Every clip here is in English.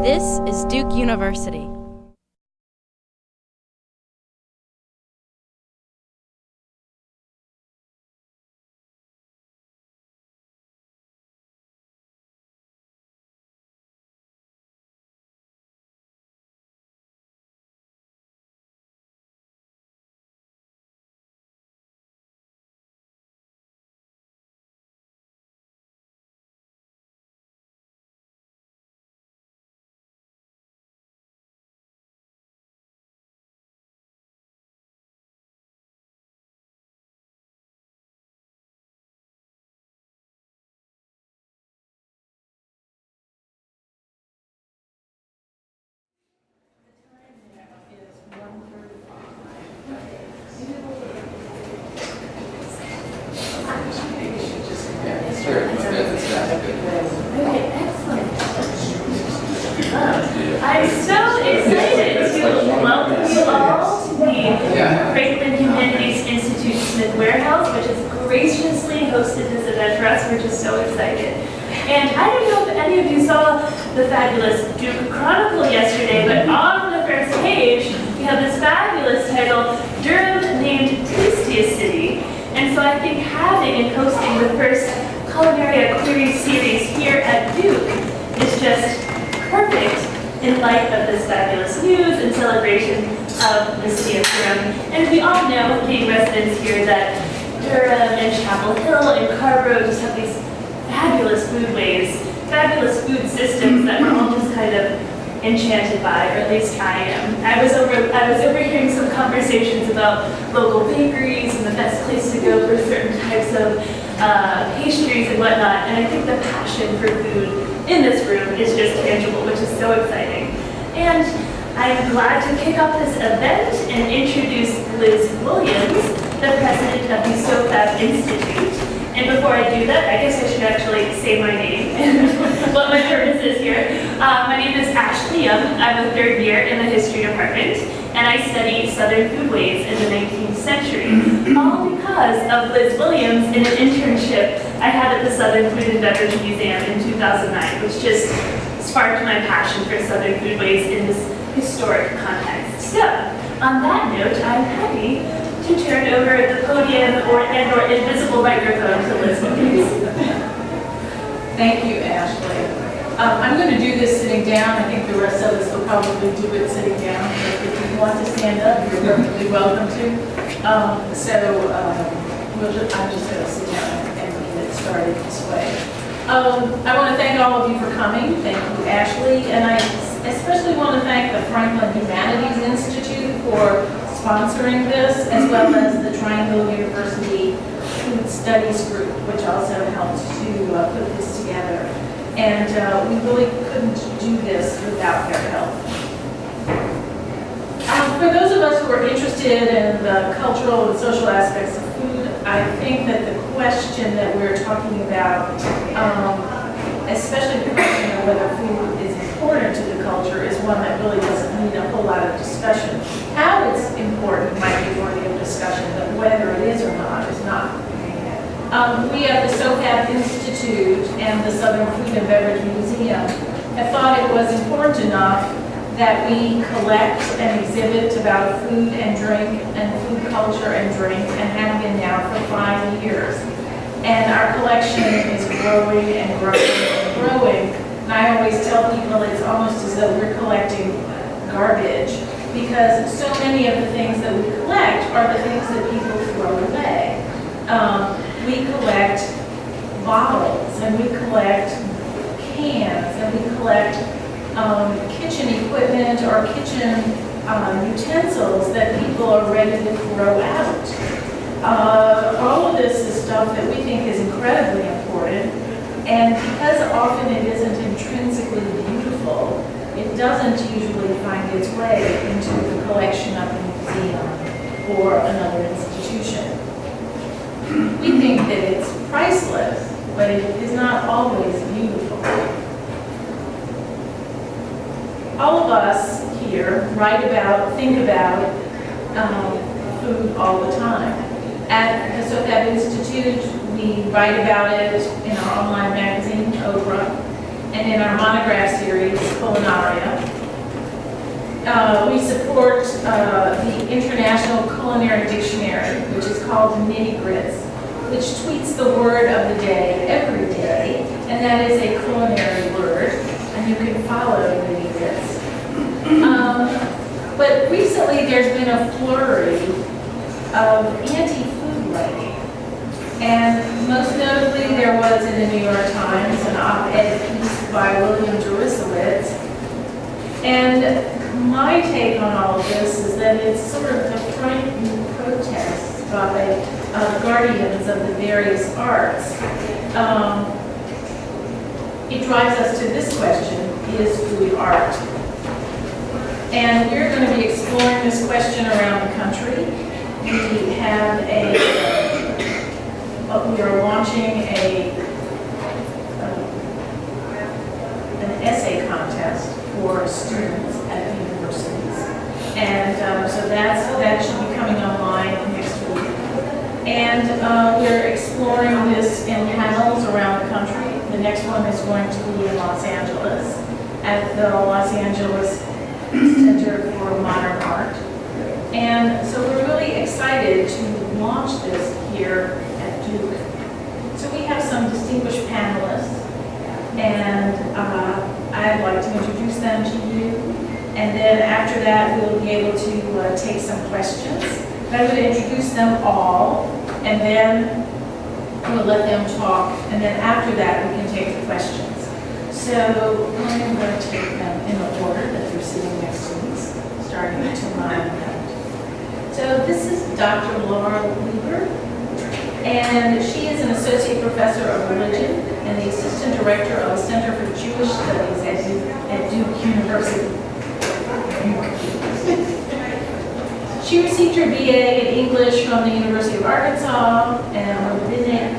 This is Duke University. I'm so excited to welcome you all to the Franklin Humanities Institute Smith Warehouse, which has graciously hosted this event for us. We're just so excited. And I don't know if any of you saw the fabulous Duke Chronicle yesterday, but on the first page, we have this fabulous title, Durham named Tastiest City. And so I think having and hosting the first Culinaria Queries series here at Duke is just perfect in light of this fabulous news and celebration of the city of Durham. And we all know, being residents here, that Durham and Chapel Hill and Carborough just have these fabulous foodways, fabulous food systems that we're all just kind of enchanted by, or at least I am. I was overhearing some conversations about local bakeries and the best place to go for certain types of pastries and whatnot, and I think the passion for food in this room is just tangible, which is so exciting. And I'm glad to kick off this event and introduce Liz Williams, the president of the SOFAB Institute. And before I do that, I guess I should actually say my name and what my purpose is here. My name is Ashley Young. I'm a third year in the history department, and I study Southern foodways in the 19th century, all because of Liz Williams in an internship I had at the Southern Food and Beverage Museum in 2009, which just sparked my passion for Southern foodways in this historic context. So, on that note, I'm happy to turn over the podium or invisible microphone to Liz Williams. Thank you, Ashley. I'm going to do this sitting down. I think the rest of us will probably do it sitting down. But if you want to stand up, you're perfectly welcome to. I'm just going to sit down and get it started this way. I want to thank all of you for coming. Thank you, Ashley. And I especially want to thank the Franklin Humanities Institute for sponsoring this, as well as the Triangle University Food Studies Group, which also helped to put this together. And we really couldn't do this without their help. For those of us who are interested in the cultural and social aspects of food, I think that the question that we're talking about, especially the question of whether food is important to the culture, is one that really doesn't need a whole lot of discussion. How it's important might be worthy of discussion, but whether it is or not is not. We at the SOFAB Institute and the Southern Food and Beverage Museum have thought it was important enough that we collect and exhibit about food and drink and food culture and drink, and have been now for 5 years. And our collection is growing and growing and growing. And I always tell people it's almost as though we're collecting garbage, because so many of the things that we collect are the things that people throw away. We collect bottles, and we collect cans, and we collect kitchen equipment or kitchen utensils that people are ready to throw out. All of this is stuff that we think is incredibly important, and because often it isn't intrinsically beautiful, it doesn't usually find its way into the collection of a museum or another institution. We think that it's priceless, but it is not always beautiful. All of us here think about food all the time. At the SOFAB Institute, we write about it in our online magazine, Oprah, and in our monograph series, Culinaria. We support the International Culinary Dictionary, which is called Nitty Grits, which tweets the word of the day every day, and that is a culinary word, and you can follow Nitty Grits. But recently there's been a flurry of anti-food writing, and most notably there was in the New York Times an op-ed piece by William Deresiewicz. And my take on all of this is that it's sort of a frightened protest by guardians of the various arts. It drives us to this question: is food art? And we're going to be exploring this question around the country. We have we are launching an essay contest for students at universities. And so that should be coming online next week. And we're exploring this in panels around the country. The next one is going to be in Los Angeles at the Los Angeles Center for Modern Art. And so we're really excited to launch this here at Duke. So we have some distinguished panelists, and I'd like to introduce them to you. And then after that, we'll be able to take some questions. I would introduce them all, and then we'll let them talk. And then after that, we can take the questions. So I'm going to take them in the order that they're sitting next to me, starting to my left. So this is Dr. Lieber, and she is an associate professor of religion and the assistant director of the Center for Jewish Studies at Duke University. She received her BA in English from the University of Arkansas and her rabbinic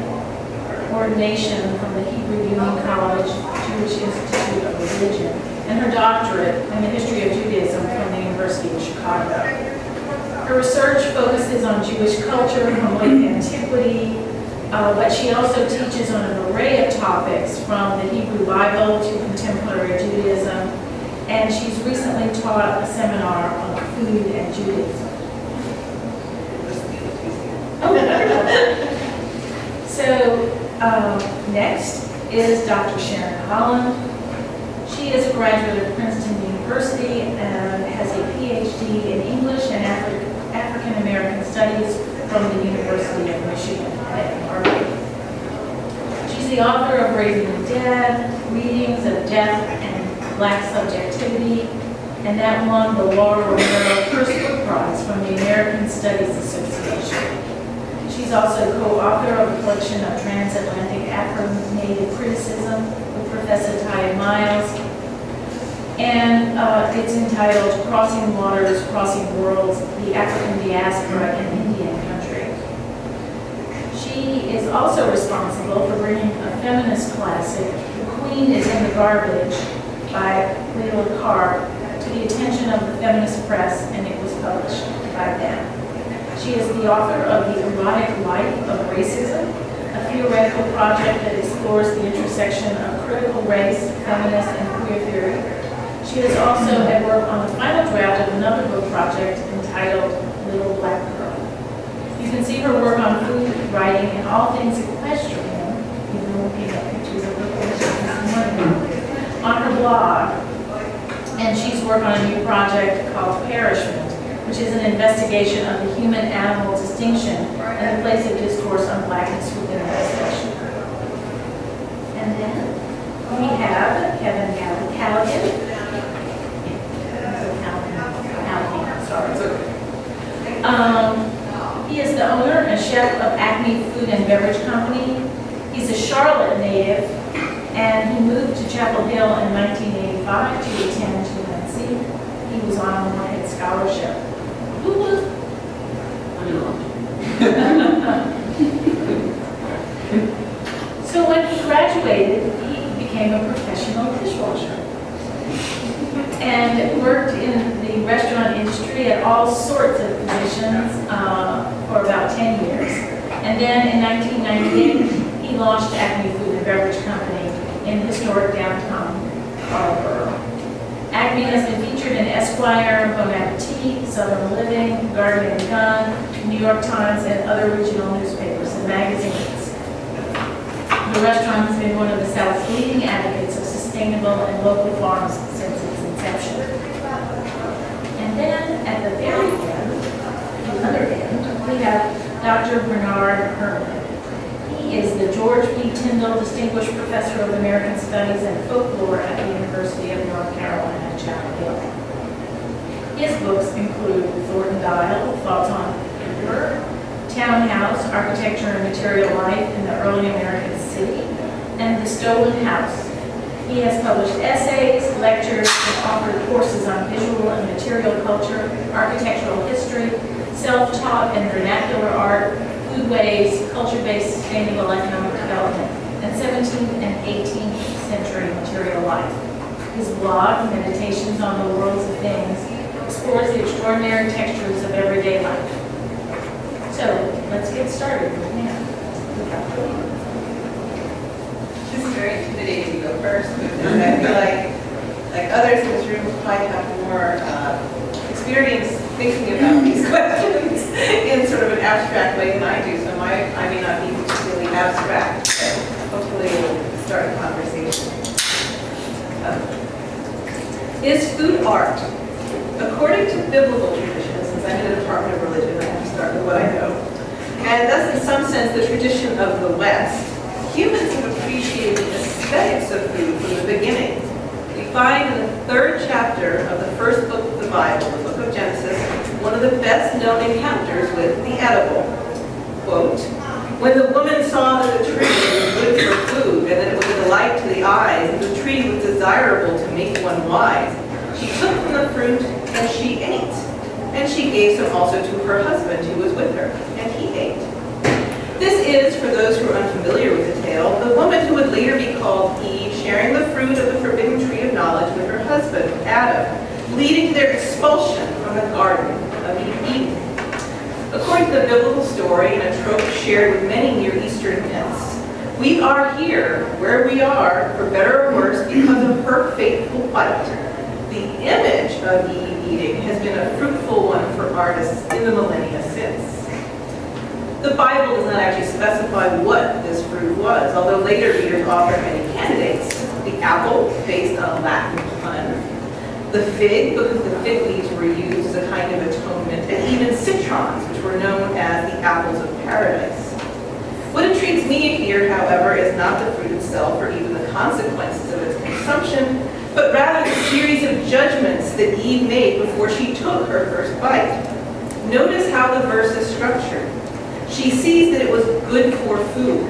ordination from the Hebrew Union College Jewish Institute of Religion, and her doctorate in the history of Judaism from the University of Chicago. Her research focuses on Jewish culture from late antiquity, but she also teaches on an array of topics from the Hebrew Bible to contemporary Judaism, and she's recently taught a seminar on food and Judaism. So next is Dr. Sharon Holland. She is a graduate of Princeton University and has a PhD in English and African American Studies from the University of Michigan at Ann Arbor. She's the author of Raising the Dead, Readings of Death and Black Subjectivity, and that won the Laura Romero First Book Prize from the American Studies Association. She's also co-author of a collection of transatlantic Afro-Native criticism with Professor Ty Miles, and it's entitled Crossing Waters, Crossing Worlds, the African Diaspora in Indian Country. She is also responsible for bringing a feminist classic, The Queen is in the Garbage, by Lieber to the attention of the feminist press, and it was published by them. She is the author of The Erotic Life of Racism, a theoretical project that explores the intersection of critical race, feminist, and queer theory. She is also at work on the final draft of another book project entitled Little Black Girl. You can see her work on food, writing, and all things equestrian, even looking at pictures of her on her blog. And she's worked on a new project called Perishment, which is an investigation of the human-animal distinction and the place of discourse on blackness within that discussion. And then we have Kevin Callaghan. He is the owner and chef of Acme Food and Beverage Company. He's a Charlotte native, and he moved to Chapel Hill in 1985 to attend UNC. He was on a Moorhead Scholarship. So when he graduated, he became a professional dishwasher and worked in the restaurant industry at all sorts of positions for about 10 years. And then in 1998, he launched Acme Food and Beverage Company in historic downtown Harbor. Acme has been featured in Esquire, Bon Appetit, Southern Living, Garden and Gun, New York Times, and other regional newspapers and magazines. The restaurant has been one of the South's leading advocates of sustainable and local farms since its inception. And then at the very end, another end, we have Dr. Bernard Hermand. He is the George B. Tyndall Distinguished Professor of American Studies and Folklore at the University of North Carolina at Chapel Hill. His books include Thornton Dial, Thoughts on Lieber, Townhouse, Architecture and Material Life in the Early American City, and The Stolen House. He has published essays, lectures, and offered courses on visual and material culture, architectural history, self-taught and vernacular art, foodways, culture-based sustainable economic development, and 17th and 18th century material life. His blog, Meditations on the Worlds of Things, explores the extraordinary textures of everyday life. So, let's get started. This is very intimidating to go first because I feel like others in this room probably have more experience thinking about these questions in sort of an abstract way than I do, so I may not be particularly abstract, but hopefully we'll start a conversation. Is food art? According to biblical tradition, since I'm in the Department of Religion, I have to start with what I know, and thus in some sense the tradition of the West, humans have appreciated the aesthetics of food from the beginning. We find in the 3rd chapter of the first book of the Bible, the book of Genesis, one of the best known encounters with the edible. Quote, "When the woman saw that the tree was good for food, and that it was a delight to the eyes, and the tree was desirable to make one wise, she took from the fruit, and she ate. And she gave some also to her husband who was with her, and he ate." This is, for those who are unfamiliar with the tale, the woman who would later be called Eve, sharing the fruit of the forbidden tree of knowledge with her husband, Adam, leading to their expulsion from the Garden of Eden. According to the biblical story and a trope shared with many Near Eastern myths, we are here where we are, for better or worse, because of her fateful bite. The image of Eve eating has been a fruitful one for artists in the millennia since. The Bible does not actually specify what this fruit was, although later readers offer many candidates. The apple, based on a Latin pun. The fig, because the fig leaves were used as a kind of atonement, and even citrons, which were known as the apples of paradise. What intrigues me here, however, is not the fruit itself or even the consequences of its consumption, but rather the series of judgments that Eve made before she took her first bite. Notice how the verse is structured. She sees that it was good for food.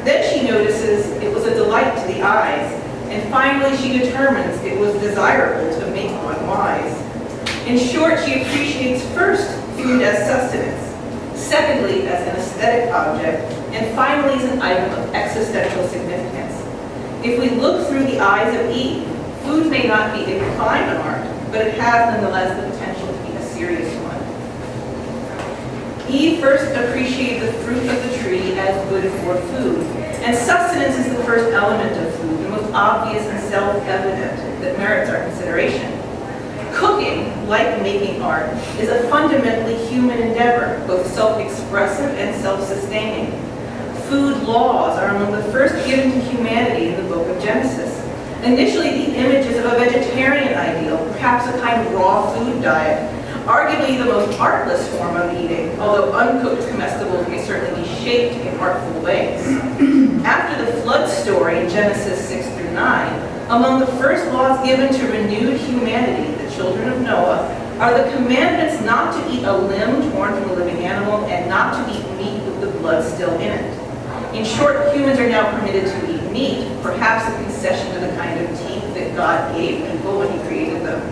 Then she notices it was a delight to the eyes. And finally, she determines it was desirable to make one wise. In short, she appreciates first food as sustenance, secondly as an aesthetic object, and finally as an item of existential significance. If we look through the eyes of Eve, food may not be a fine art, but it has nonetheless the potential to be a serious one. Eve first appreciated the fruit of the tree as good for food, and sustenance is the first element of food, the most obvious and self-evident that merits our consideration. Cooking, like making art, is a fundamentally human endeavor, both self-expressive and self-sustaining. Food laws are among the first given to humanity in the book of Genesis. Initially, the images of a vegetarian ideal, perhaps a kind of raw food diet, arguably the most artless form of eating, although uncooked comestibles may certainly be shaped in artful ways. After the flood story in Genesis 6 through 9, among the first laws given to renewed humanity, the children of Noah, are the commandments not to eat a limb torn from a living animal and not to eat meat with the blood still in it. In short, humans are now permitted to eat meat, perhaps a concession to the kind of teeth that God gave people when he created them,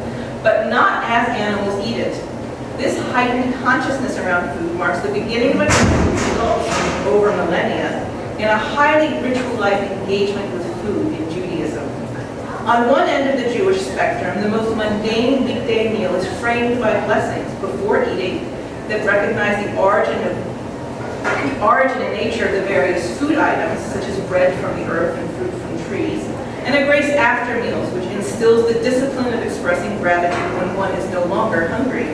but not as animals eat it. This heightened consciousness around food marks the beginning of a trend over millennia in a highly ritual-like engagement with food in Judaism. On one end of the Jewish spectrum, the most mundane weekday meal is framed by blessings before eating that recognize the origin and nature of the various food items, such as bread from the earth and fruit from trees, and a grace after meals, which instills the discipline of expressing gratitude when one is no longer hungry.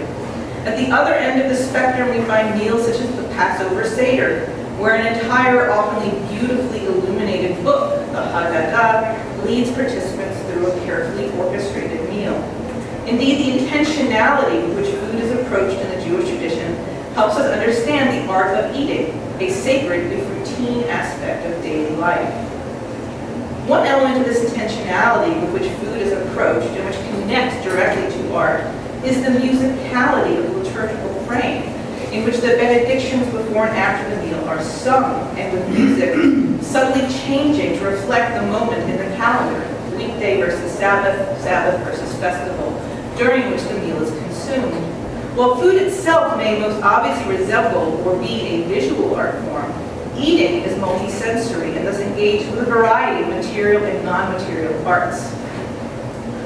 At the other end of the spectrum, we find meals such as the Passover Seder, where an entire, often beautifully illuminated book, the Haggadah, leads participants through a carefully orchestrated meal. Indeed, the intentionality with which food is approached in the Jewish tradition helps us understand the art of eating, a sacred if routine aspect of daily life. One element of this intentionality with which food is approached and which connects directly to art is the musicality of the liturgical frame, in which the benedictions before and after the meal are sung, and with music subtly changing to reflect the moment in the calendar, weekday versus Sabbath, Sabbath versus festival, during which the meal is consumed. While food itself may most obviously resemble or be a visual art form, eating is multisensory and thus engaged with a variety of material and non-material arts.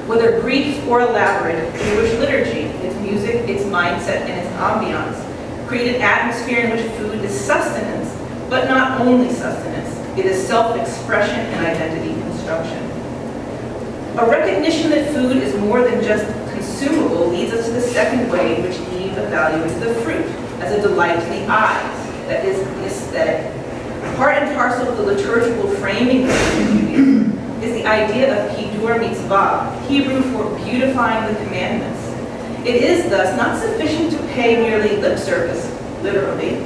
Whether brief or elaborate, Jewish liturgy, its music, its mindset, and its ambiance create an atmosphere in which food is sustenance, but not only sustenance. It is self-expression and identity construction. A recognition that food is more than just consumable leads us to the second way in which Eve evaluates the fruit, as a delight to the eyes, that is, the aesthetic. Part and parcel of the liturgical framing of Judaism is the idea of Hidur Mitzvah, Hebrew for beautifying the commandments. It is thus not sufficient to pay merely lip service, literally,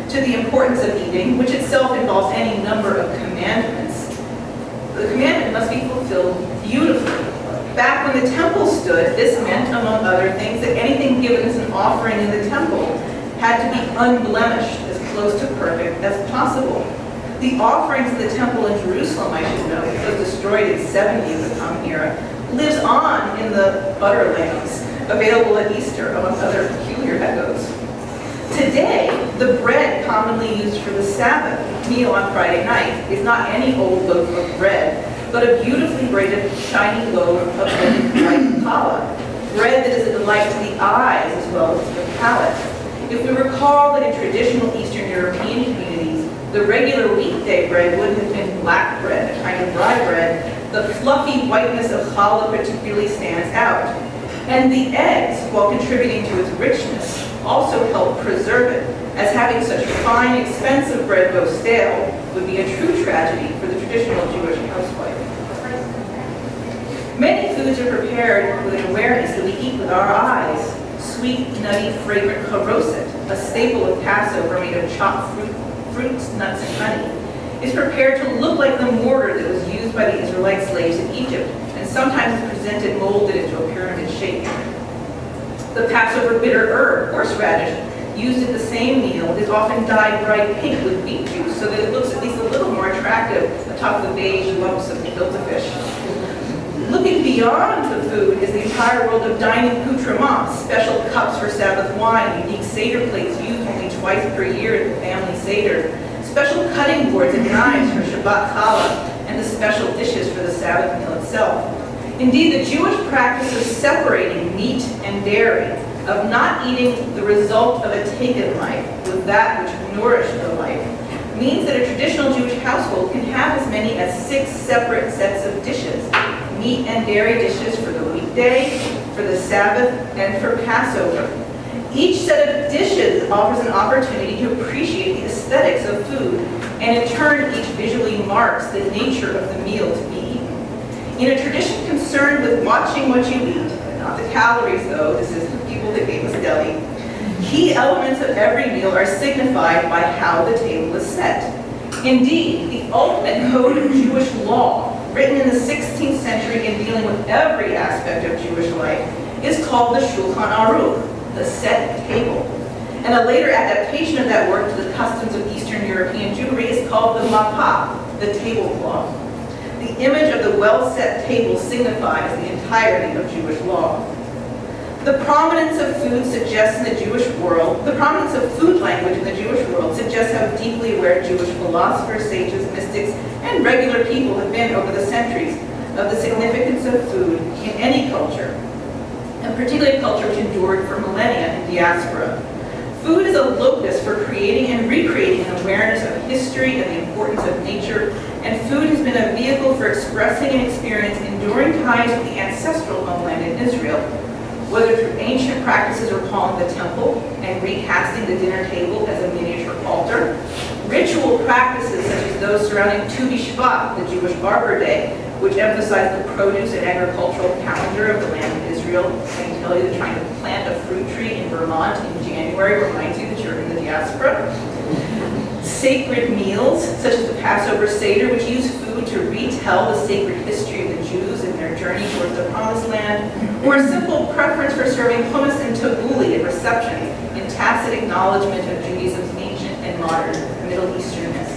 to the importance of eating, which itself involves any number of commandments. The commandment must be fulfilled beautifully. Back when the temple stood, this meant, among other things, that anything given as an offering in the temple had to be unblemished, as close to perfect as possible. The offerings in the temple in Jerusalem, I should note, which was destroyed in 70 of the Common Era, lives on in the butter lamps available at Easter, among other peculiar echoes. Today, the bread commonly used for the Sabbath meal on Friday night is not any old loaf of bread, but a beautifully braided, shiny loaf of white challah, bread that is a delight to the eyes as well as to the palate. If we recall that in traditional Eastern European communities, the regular weekday bread would have been black bread, a kind of rye bread, the fluffy whiteness of challah particularly stands out. And the eggs, while contributing to its richness, also help preserve it, as having such fine, expensive bread go stale would be a true tragedy for the traditional Jewish housewife. Many foods are prepared with an awareness that we eat with our eyes. Sweet, nutty, fragrant charoset, a staple of Passover made of chopped fruits, nuts, and honey, is prepared to look like the mortar that was used by the Israelite slaves in Egypt, and sometimes is presented molded into a pyramid shape. The Passover bitter herb, horseradish, used at the same meal is often dyed bright pink with beet juice so that it looks at least a little more attractive atop the beige lumps of gefilte fish. Looking beyond the food is the entire world of dining accoutrements, special cups for Sabbath wine, unique Seder plates used only twice per year at the family Seder, special cutting boards and knives for Shabbat challah, and the special dishes for the Sabbath meal itself. Indeed, the Jewish practice of separating meat and dairy, of not eating the result of a taken life with that which nourished the life, means that a traditional Jewish household can have as many as 6 separate sets of dishes, meat and dairy dishes for the weekday, for the Sabbath, and for Passover. Each set of dishes offers an opportunity to appreciate the aesthetics of food, and in turn each visually marks the nature of the meal to be eaten. In a tradition concerned with watching what you eat, not the calories though, this is the people that gave us deli, key elements of every meal are signified by how the table is set. Indeed, the ultimate code of Jewish law, written in the 16th century and dealing with every aspect of Jewish life, is called the Shulchan Aruch, the set table. And a later adaptation of that work to the customs of Eastern European Jewry is called the Mappah, the tablecloth. The image of the well-set table signifies the entirety of Jewish law. The prominence of food suggests in the Jewish world, the prominence of food language in the Jewish world suggests how deeply aware Jewish philosophers, sages, mystics, and regular people have been over the centuries of the significance of food in any culture, and particularly a culture which endured for millennia in diaspora. Food is a locus for creating and recreating an awareness of history and the importance of nature and food has been a vehicle for expressing and experiencing enduring ties with the ancestral homeland in Israel, whether through ancient practices recalling the temple and recasting the dinner table as a miniature altar, ritual practices such as those surrounding Tu B'Shvat, the Jewish Arbor Day, which emphasize the produce and agricultural calendar of the land of Israel. I can tell you that trying to plant a fruit tree in Vermont in January reminds you that you're in the diaspora. Sacred meals, such as the Passover Seder, which use food to retell the sacred history of the Jews and their journey towards the Promised Land, or a simple preference for serving hummus and tabbouleh at receptions in tacit acknowledgement of Judaism's ancient and modern Middle Easternness.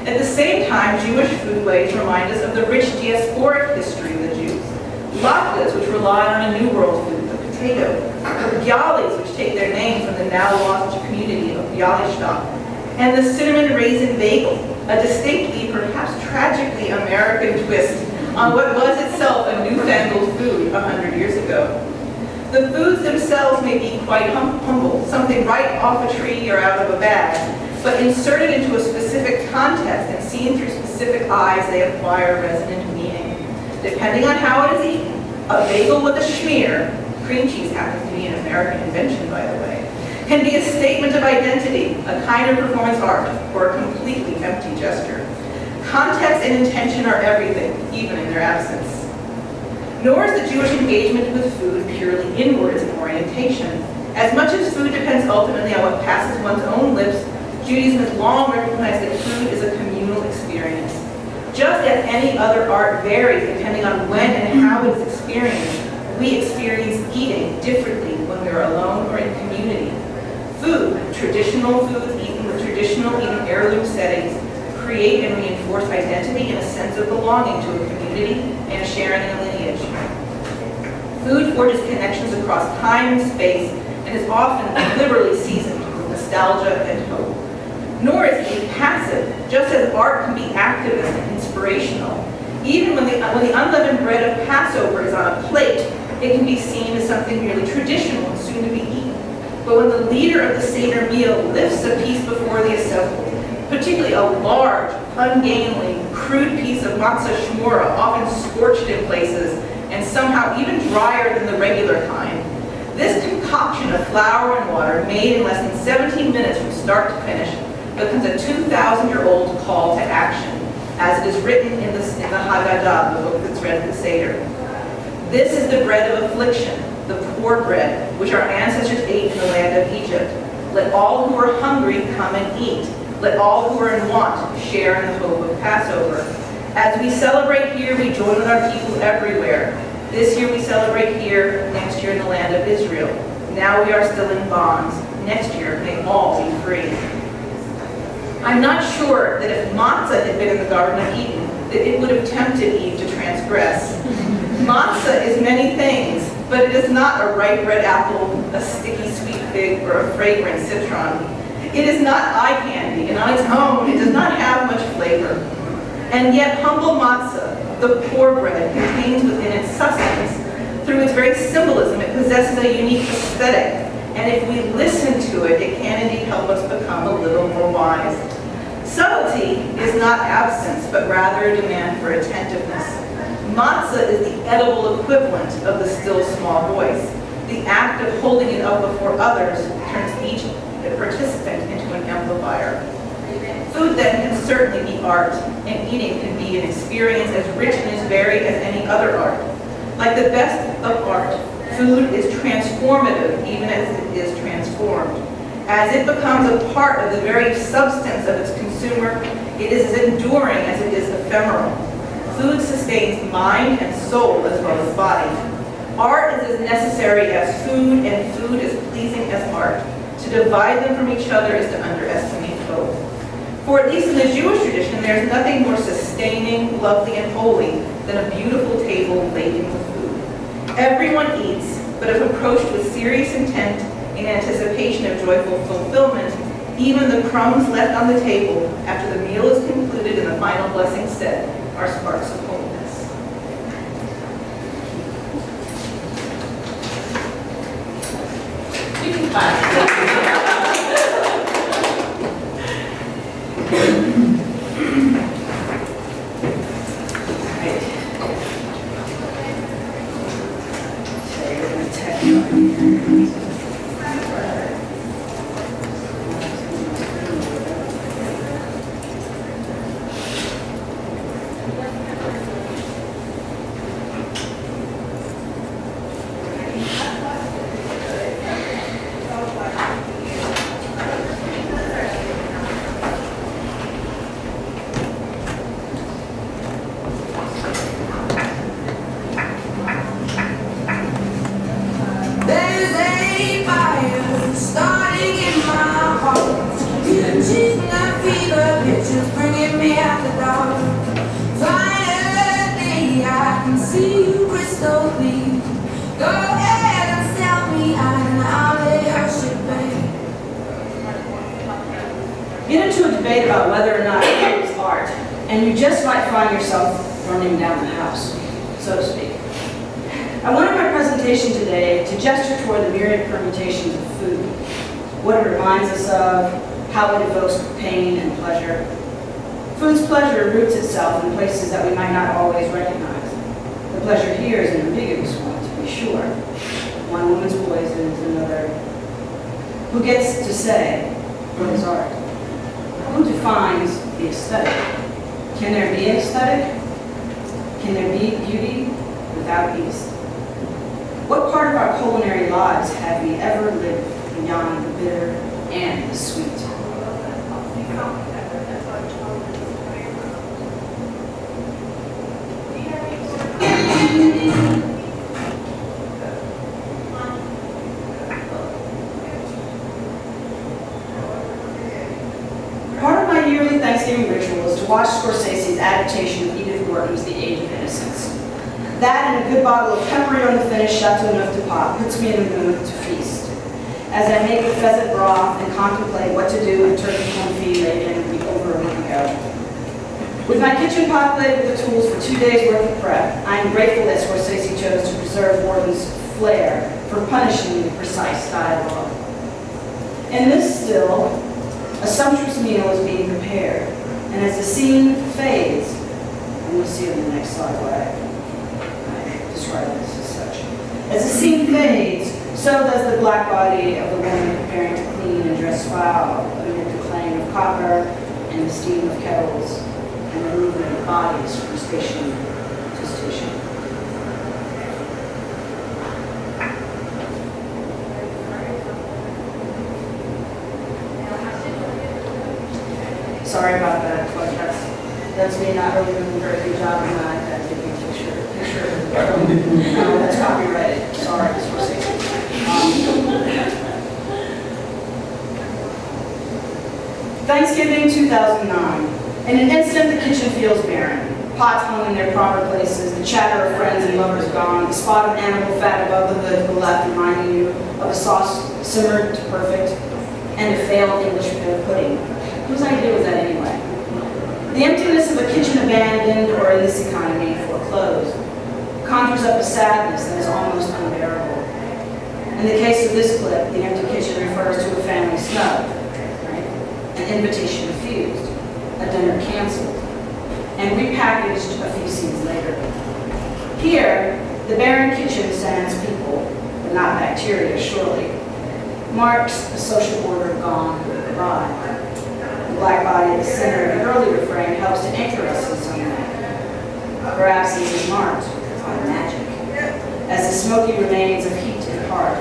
At the same time, Jewish foodways remind us of the rich diasporic history of the Jews. Latkes, which rely on a New World food, the potato, or bialys, which take their name from the now lost community of Bialystok, and the cinnamon raisin bagel, a distinctly, perhaps tragically American twist on what was itself a newfangled food 100 years ago. The foods themselves may be quite humble, something right off a tree or out of a bag, but inserted into a specific context and seen through specific eyes, they acquire resonant meaning. Depending on how it is eaten, a bagel with a schmear, cream cheese happens to be an American invention, by the way, can be a statement of identity, a kind of performance art, or a completely empty gesture. Context and intention are everything, even in their absence. Nor is the Jewish engagement with food purely inwards in orientation. As much as food depends ultimately on what passes one's own lips, Judaism has long recognized that food is a communal experience. Just as any other art varies depending on when and how it is experienced, we experience eating differently when we are alone or in community. Food, traditional foods eaten with traditional, even heirloom settings, create and reinforce identity and a sense of belonging to a community and sharing in a lineage. Food forges connections across time and space and is often liberally seasoned with nostalgia and hope. Nor is it passive, just as art can be activist and inspirational. Even when the unleavened bread of Passover is on a plate, it can be seen as something merely traditional and soon to be eaten. But when the leader of the Seder meal lifts a piece before the assembly, particularly a large, ungainly, crude piece of matzah shmura, often scorched in places, and somehow even drier than the regular kind, this concoction of flour and water, made in less than 17 minutes from start to finish, becomes a 2,000-year-old call to action, as it is written in the Haggadah, the book that's read in the Seder. This is the bread of affliction, the poor bread, which our ancestors ate in the land of Egypt. Let all who are hungry come and eat. Let all who are in want share in the hope of Passover. As we celebrate here, we join with our people everywhere. This year we celebrate here, next year in the land of Israel. Now we are still in bonds. Next year, may all be free. I'm not sure that if matzah had been in the Garden of Eden, that it would have tempted Eve to transgress. Matzah is many things, but it is not a ripe red apple, a sticky sweet fig, or a fragrant citron. It is not eye candy, and on its own, it does not have much flavor. And yet, humble matzah, the poor bread, contains within its sustenance, through its very symbolism, it possesses a unique aesthetic. And if we listen to it, it can indeed help us become a little more wise. Subtlety is not absence, but rather a demand for attentiveness. Matzah is the edible equivalent of the still small voice. The act of holding it up before others turns each participant into an amplifier. Food then can certainly be art, and eating can be an experience as rich and as varied as any other art. Like the best of art, food is transformative even as it is transformed. As it becomes a part of the very substance of its consumer, it is as enduring as it is ephemeral. Food sustains mind and soul as well as body. Art is as necessary as food, and food as pleasing as art. To divide them from each other is to underestimate both. For at least in the Jewish tradition, there is nothing more sustaining, lovely, and holy than a beautiful table laden with food. Everyone eats, but if approached with serious intent in anticipation of joyful fulfillment, even the crumbs left on the table after the meal is concluded and the final blessing said are sparks of holiness. You can clap. Get into a debate about whether or not it is art, and you just might find yourself running down the house, so to speak. I wanted my presentation today to gesture toward the myriad permutations of food, what it reminds us of, how it evokes pain and pleasure. Food's pleasure roots itself in places that we might not always recognize. The pleasure here is an ambiguous one, to be sure. One woman's poison is another. Who gets to say what is art? Who defines the aesthetic? Can there be an aesthetic? Can there be beauty without ease? What part of our culinary lives have we ever lived beyond the bitter and the sweet? Part of my yearly Thanksgiving ritual is to watch Scorsese's adaptation of Edith Wharton's The Age of Innocence. That and a good bottle of peppery on the finish Chateau Neuf de Pot puts me in the mood to feast. As I make the pheasant broth and contemplate what to do with turkey confit laid in over a week ago. With my kitchen populated with the tools for 2 days' worth of prep, I am grateful that Scorsese chose to preserve Wharton's flair for punishing the precise dialogue. In this still, a sumptuous meal is being prepared, and as the scene fades, and you'll see in the next slide why I describe this as such. As the scene fades, so does the black body of the woman preparing to clean and dress fowl amid the clang of copper and the steam of kettles and the movement of bodies from station to station. Sorry about that, but that's me not really doing a very good job in my iPad taking a picture. No, that's copyrighted. Sorry, Scorsese. Thanksgiving 2009. In an instant, the kitchen feels barren. Pots hung in their proper places, the chatter of friends and lovers gone, the spot of animal fat above the hood left reminding you of a sauce simmered to perfect, and a failed English pudding. Whose idea was that anyway? The emptiness of a kitchen abandoned, or in this economy, foreclosed, conjures up a sadness that is almost unbearable. In the case of this clip, the empty kitchen refers to a family snub, right? An invitation refused, a dinner canceled, and repackaged a few scenes later. Here, the barren kitchen stands people, but not bacteria, surely. Marks a social order gone awry. The black body at the center of the early refrain helps to anchor us in some way. Perhaps it is marked by magic, as the smoky remains of heat and heart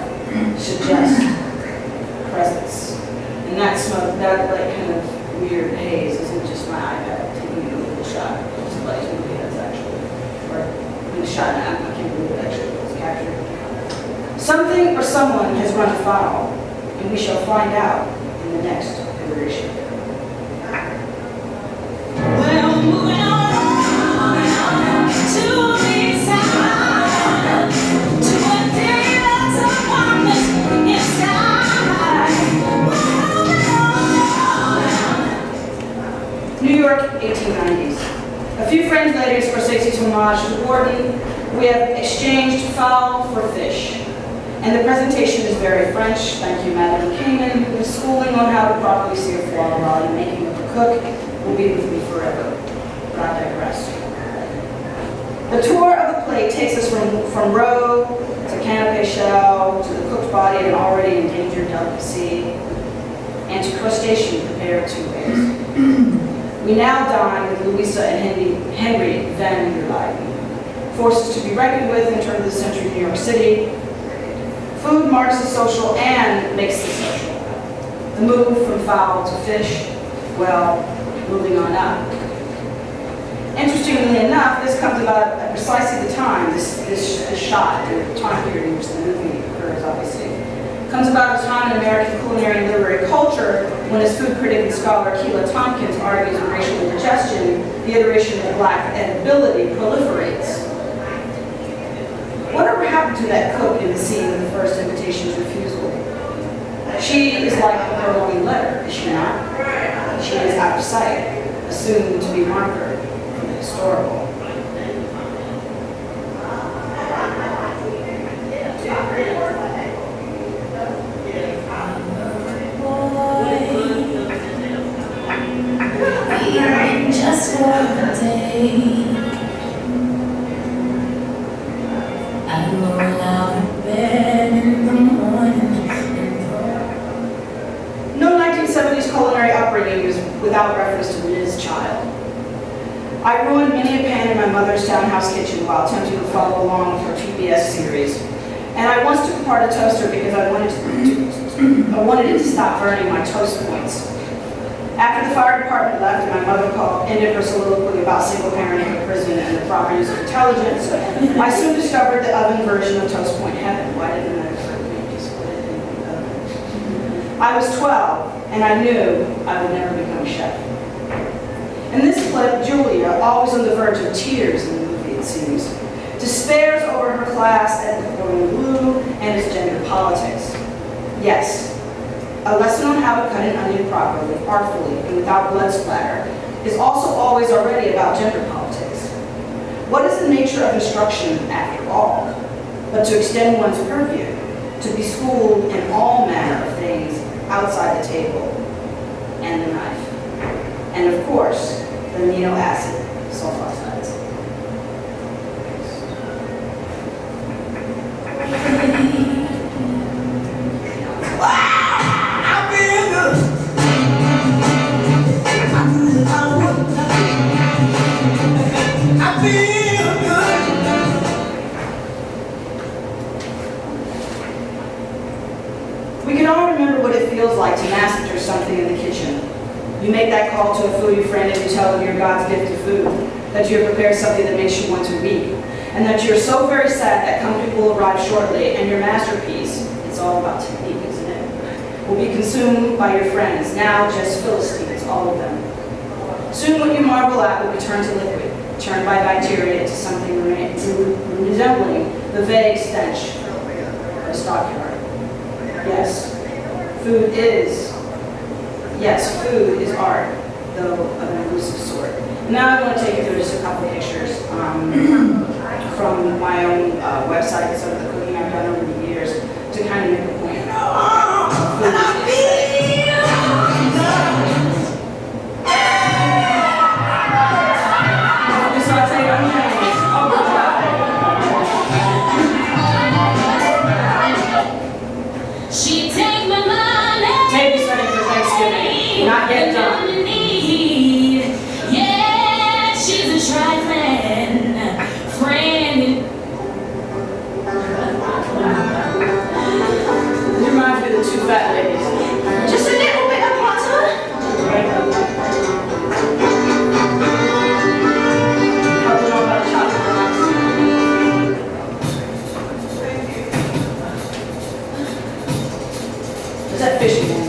suggest presence. And that smoke, that like kind of weird haze isn't just my iPad taking a little shot of somebody's movie that's actually, or being shot at, I can't believe it actually was captured. Something or someone has run afoul, and we shall find out in the next iteration. Well, moving on to this side, to a day that's a promise inside. New York, 1890s. A few frames later, Scorsese's homage to Wharton, we have exchanged fowl for fish. And the presentation is very French. Thank you, Madame Kamen, whose schooling on how to properly sear foie while the making of a cook will be with me forever. But I digress. The tour of the plate takes us from roe to canapé shell, to the cooked body of an already endangered delicacy, and to crustacean prepared two ways. We now dine with Louisa and Henry Van der Leyden, forces to be reckoned with in turn of the century of New York City. Food marks the social and makes the social. The move from fowl to fish, well, moving on up. Interestingly enough, this comes about at precisely the time, this shot, the time period in which the movie occurs, obviously, comes about at a time in American culinary and literary culture when, as food critic and scholar Keila Tompkins argues in Racial Indigestion, the iteration of black edibility proliferates. Whatever happened to that cook in the scene of the first invitation's refusal? She is like the purloined letter, is she not? She is out of sight, assumed to be marker from the historical. Just for the day, I roll out of bed in the morning. No 1970s culinary upbringing was without reference to Ms. Child. I ruined many a pan in my mother's townhouse kitchen while attempting to follow along with her PBS series. And I once took apart a toaster because I wanted it to stop burning my toast points. After the fire department left and my mother ended her soliloquy about single-parenting in prison and the proper use of intelligence, I soon discovered the oven version of toast point heaven. Why didn't that occur to me? Just put it in the oven. I was 12, and I knew I would never become a chef. In this clip, Julia, always on the verge of tears in the movie, it seems, despairs over her class at the Cordon Bleu and its gender politics. Yes, a lesson on how to cut an onion properly, artfully, and without blood splatter is also always already about gender politics. What is the nature of instruction, after all, but to extend one's purview, to be schooled in all manner of things outside the table and the knife, and of course, the amino acid sulfoxides. We can all remember what it feels like to massacre something in the kitchen. You make that call to a foodie friend and you tell them you're God's gift to food, that you have prepared something that makes you want to weep, and that you're so very sad that company will arrive shortly and your masterpiece, it's all about technique, isn't it, will be consumed by your friends, now just Philistines, all of them. Soon what you marvel at will be turned to liquid, turned by bacteria into something resembling the vague stench of a stockyard. Yes, food is art, though of an elusive sort. Now I want to take you through just a couple of pictures from my own website, some of the cooking I've done over the years, to kind of make a point. Food is She take my money. Take me something for Thanksgiving. Not yet done. Yeah, she's a trifling friend. It reminds me of the two fat ladies. Just a little bit of butter. How do you know about chocolate? Is that fish again?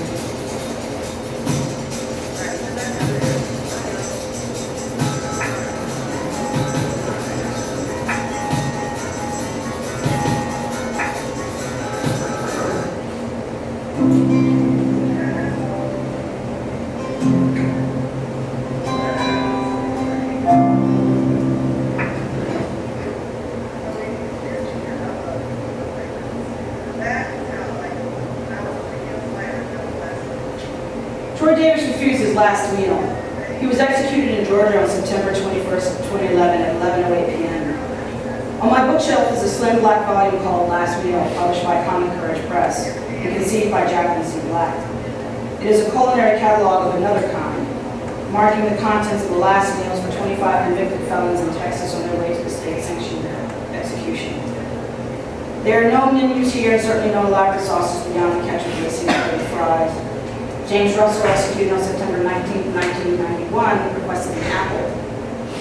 Troy Davis refused his last meal. He was executed in Georgia on September 21st, 2011 at 11:08 p.m. On my bookshelf is a slim black volume called Last Meal, published by Common Courage Press and conceived by Jacqueline C. Black. It is a culinary catalog of another kind, marking the contents of the last meals for 25 convicted felons in Texas on their way to the state-sanctioned execution. There are no menus here, and certainly no elaborate sauces beyond the ketchup and seasoned fries. James Russell, executed on September 19, 1991, requested an apple.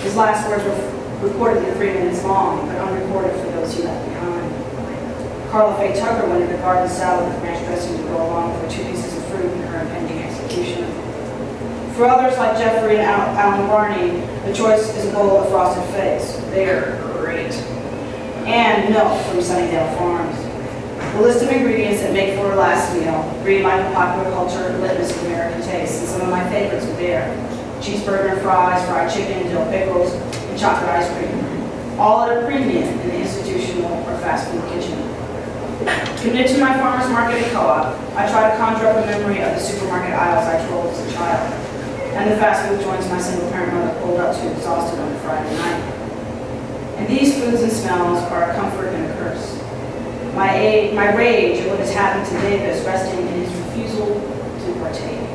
His last words were reportedly 3 minutes long, but unrecorded for those he left behind. Carla Faye Tucker wanted a garden salad with ranch dressing to go along with 2 pieces of fruit in her impending execution. For others like Jeffrey and Alan Barney, the choice is a bowl of frosted figs. They're great. And milk from Sunnydale Farms. The list of ingredients that make for a last meal read like a popular culture litmus of American taste, and some of my favorites are there. Cheeseburger and fries, fried chicken, dill pickles, and chocolate ice cream. All at a premium in the institutional or fast food kitchen. Committed to my farmer's market and co-op, I try to conjure up a memory of the supermarket aisles I trolled as a child, and the fast food joints my single-parent mother pulled up to exhausted on a Friday night. And these foods and smells are a comfort and a curse. My rage at what has happened to Davis resting in his refusal to partake.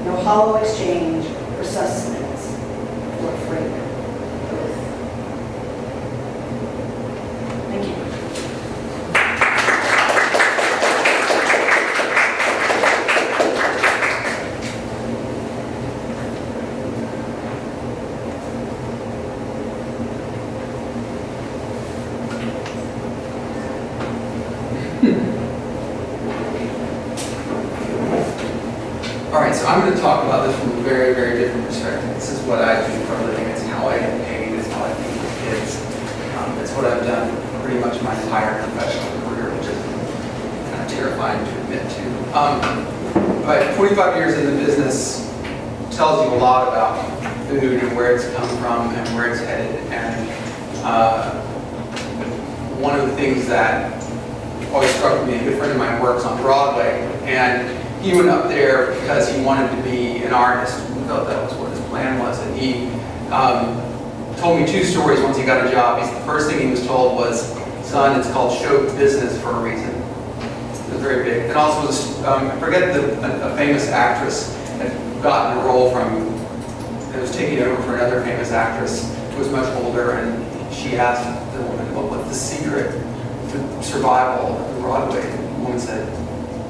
No hollow exchange for sustenance or freight. Thank you. All right, so I'm going to talk about this from a very, very different perspective. This is what I do for a living. It's how I get paid. It's how I feed my kids. It's what I've done pretty much my entire professional career, which is kind of terrifying to admit to. But 25 years in the business tells you a lot about food and where it's come from and where it's headed. And one of the things that always struck me, a good friend of mine works on Broadway, and he went up there because he wanted to be an artist. He felt that was what his plan was. And he told me 2 stories once he got a job. The first thing he was told was, son, it's called show business for a reason. It was very big. And also, I forget a famous actress had gotten a role from, it was taking over for another famous actress who was much older, and she asked the woman, what was the secret to survival at Broadway? The woman said,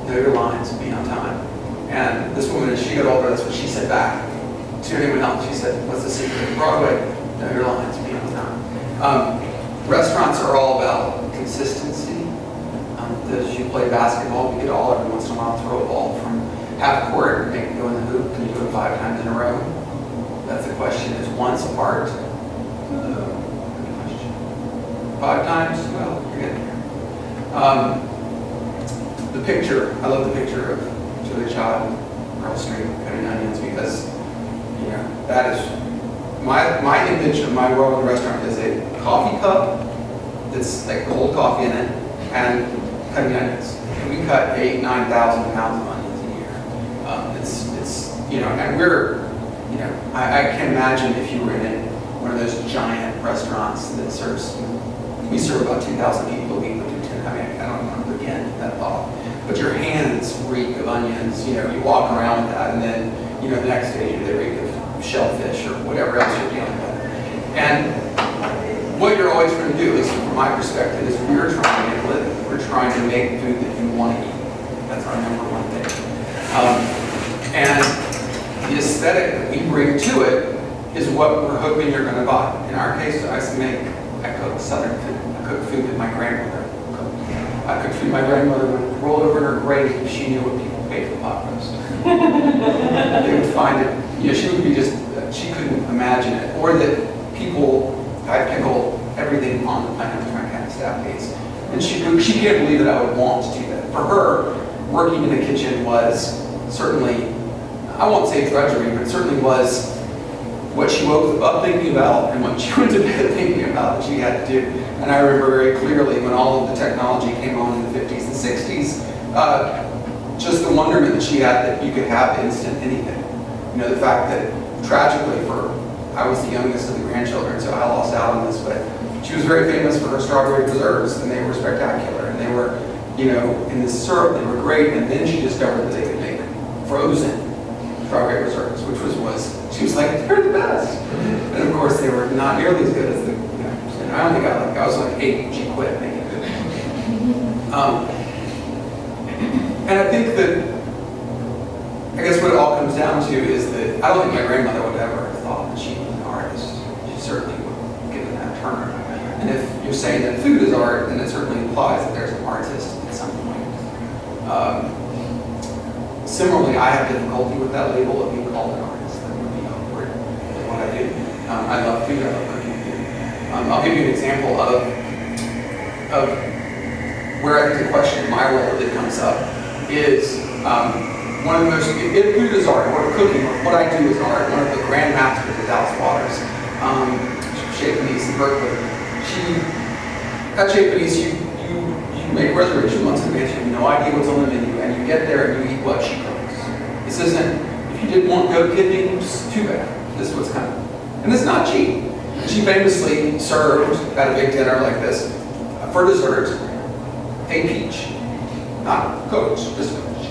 know your lines, be on time. And this woman, as she got older, that's what she said back to anyone else. She said, what's the secret of Broadway? Know your lines, be on time. Restaurants are all about consistency. As you play basketball, we could all every once in a while throw a ball from half court and make it go in the hoop. Can you do it 5 times in a row? That's the question. Is once apart? Good question. 5 times? Well, you're getting there. The picture, I love the picture of Julia Child, Earl Street, cutting onions, because, you know, that is, my image of my world in the restaurant is a coffee cup that's like cold coffee in it, and cutting onions. And we cut 8,000 to 9,000 pounds of onions a year. It's you know, and we're, you know, I can imagine if you were in one of those giant restaurants that serves, we serve about 2,000 people a week, but I mean, I don't want to begin that thought. But your hands reek of onions, you know, you walk around with that, and then, you know, the next day they reek of shellfish or whatever else you're dealing with. And what you're always trying to do, at least from my perspective, is we're trying to make a living. We're trying to make food that you want to eat. That's our number one thing. And the aesthetic that we bring to it is what we're hoping you're going to buy. In our case, I cook Southern food. I cook food that my grandmother cooked. I cooked food my grandmother would roll over in her grave if she knew what people paid for pot roast. They would find it, you know, she would be just, she couldn't imagine it. Or that people, I pickle everything on the planet with my cat staff case. And she can't believe that I would want to do that. For her, working in the kitchen was certainly, I won't say drudgery, but it certainly was what she woke up thinking about and what she went to bed thinking about that she had to do. And I remember very clearly when all of the technology came on in the 50s and 60s, just the wonderment that she had that you could have instant anything. You know, the fact that tragically I was the youngest of the grandchildren, so I lost out on this, but She was very famous for her strawberry preserves, and they were spectacular. And they were, in this syrup, they were great. And then she discovered that they could make frozen strawberry preserves, which she was like, they're the best. And of course, they were not nearly as good as the, and I don't think I was like 8 when she quit making it. And I think that, I guess what it all comes down to is that I don't think my grandmother would ever have thought that she was an artist. She certainly would have given that term. And if you're saying that food is art, then it certainly implies that there's an artist at some point. Similarly, I have difficulty with that label of being called an artist. That would be awkward in what I do. I love food, I love cooking food. I'll give you an example of where I think the question in my role that comes up is one of the most, if food is art, or cooking, or what I do is art, one of the grandmasters of Dallas Waters, Chez Panisse in Berkeley, at Chez Panisse, you make a reservation months in advance, you have no idea what's on the menu, and you get there and you eat what she cooks. This isn't, if you didn't want goat kidney, it's too bad. This is what's coming. And it's not cheap. She famously served at a big dinner like this, for dessert, a peach. Not coach, just a peach.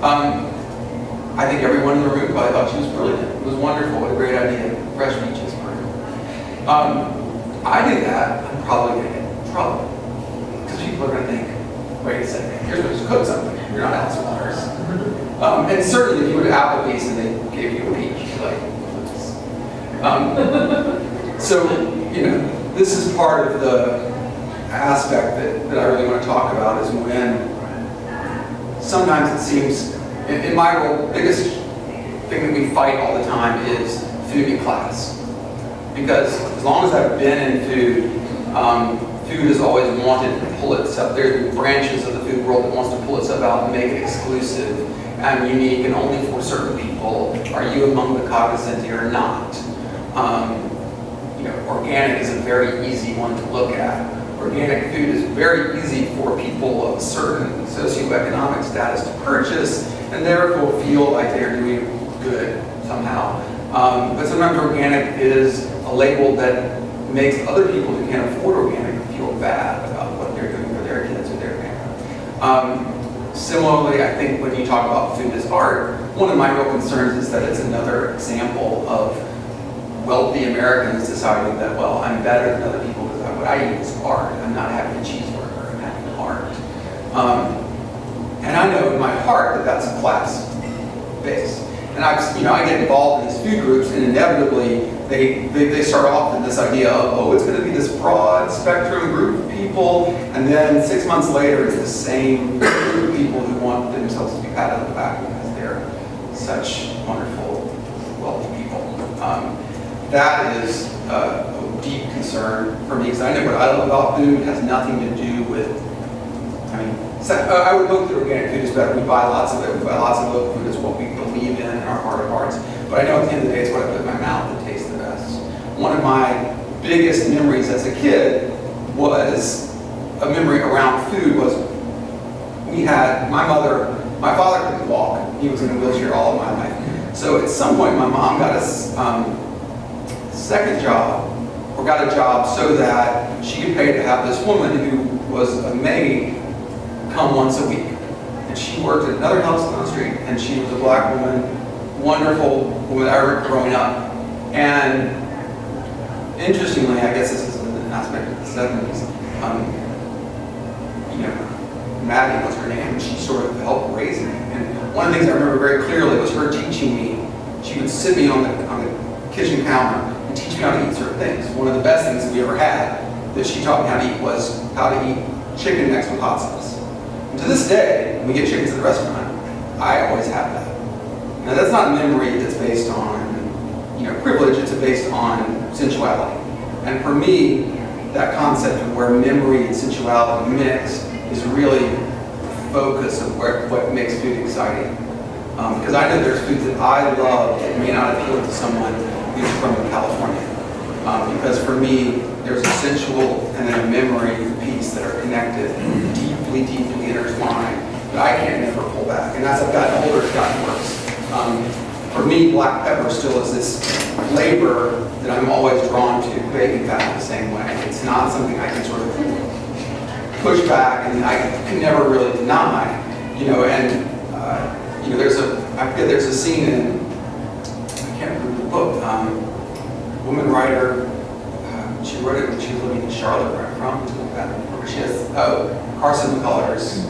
I think everyone in the room probably thought she was brilliant. It was wonderful, what a great idea. Fresh peaches. I do that, I'm probably going to get in trouble. Because people are going to think, wait a second, you're supposed to cook something. You're not Alice Waters. And certainly if you went to Applebee's and they gave you a peach, you'd be like, so, this is part of the aspect that I really want to talk about is when sometimes it seems, in my role, the biggest thing that we fight all the time is food in class. Because as long as I've been in food, food has always wanted to pull itself. There's branches of the food world that wants to pull itself out and make it exclusive and unique and only for certain people. Are you among the cognoscenti or not? Organic is a very easy one to look at. Organic food is very easy for people of a certain socioeconomic status to purchase and therefore feel like they're doing good somehow. But sometimes organic is a label that makes other people who can't afford organic feel bad about what they're doing for their kids or their family. Similarly, I think when you talk about food as art, one of my real concerns is that it's another example of wealthy Americans deciding that, well, I'm better than other people because what I eat is art. I'm not having a cheeseburger, I'm having art. And I know in my heart that that's class-based. And I get involved in these food groups, and inevitably they start off in this idea of, oh, it's going to be this broad spectrum group of people, and then 6 months later, it's the same group of people who want themselves to be patted on the back because they're such wonderful, wealthy people. That is a deep concern for me, because I know what I love about food has nothing to do with, I would hope that organic food is better. We buy lots of it. We buy lots of local food. It's what we believe in our heart of hearts. But I know at the end of the day, it's what I put in my mouth that tastes the best. One of my biggest memories as a kid was a memory around food was my father couldn't walk. He was in a wheelchair all of my life. So at some point, my mom got a second job, or got a job so that she could pay to have this woman who was a maid come once a week. And she worked at another house on the street, and she was a black woman, wonderful woman I remember growing up. And interestingly, I guess this is an aspect of the 70s, Maddie was her name, and she sort of helped raise me. And one of the things I remember very clearly was her teaching me. She would sit me on the kitchen counter and teach me how to eat certain things. One of the best things that we ever had that she taught me how to eat was how to eat chicken next with hot sauce. And to this day, when we get chickens at the restaurant, I always have that. Now that's not a memory that's based on privilege, it's based on sensuality. And for me, that concept of where memory and sensuality mix is really the focus of what makes food exciting. Because I know there's foods that I love that may not appeal to someone who's from California. Because for me, there's a sensual and then a memory piece that are connected, deeply, deeply intertwined, that I can't never pull back. And as I've gotten older, it's gotten worse. for me, black pepper still is this flavor that I'm always drawn to, bacon fat the same way. It's not something I can sort of push back and I can never really deny, you know, and, you know, I forget, there's a scene in, I can't remember the book, woman writer, she wrote it when she was living in Charlotte, where I'm from, where she has, Carson McCullers,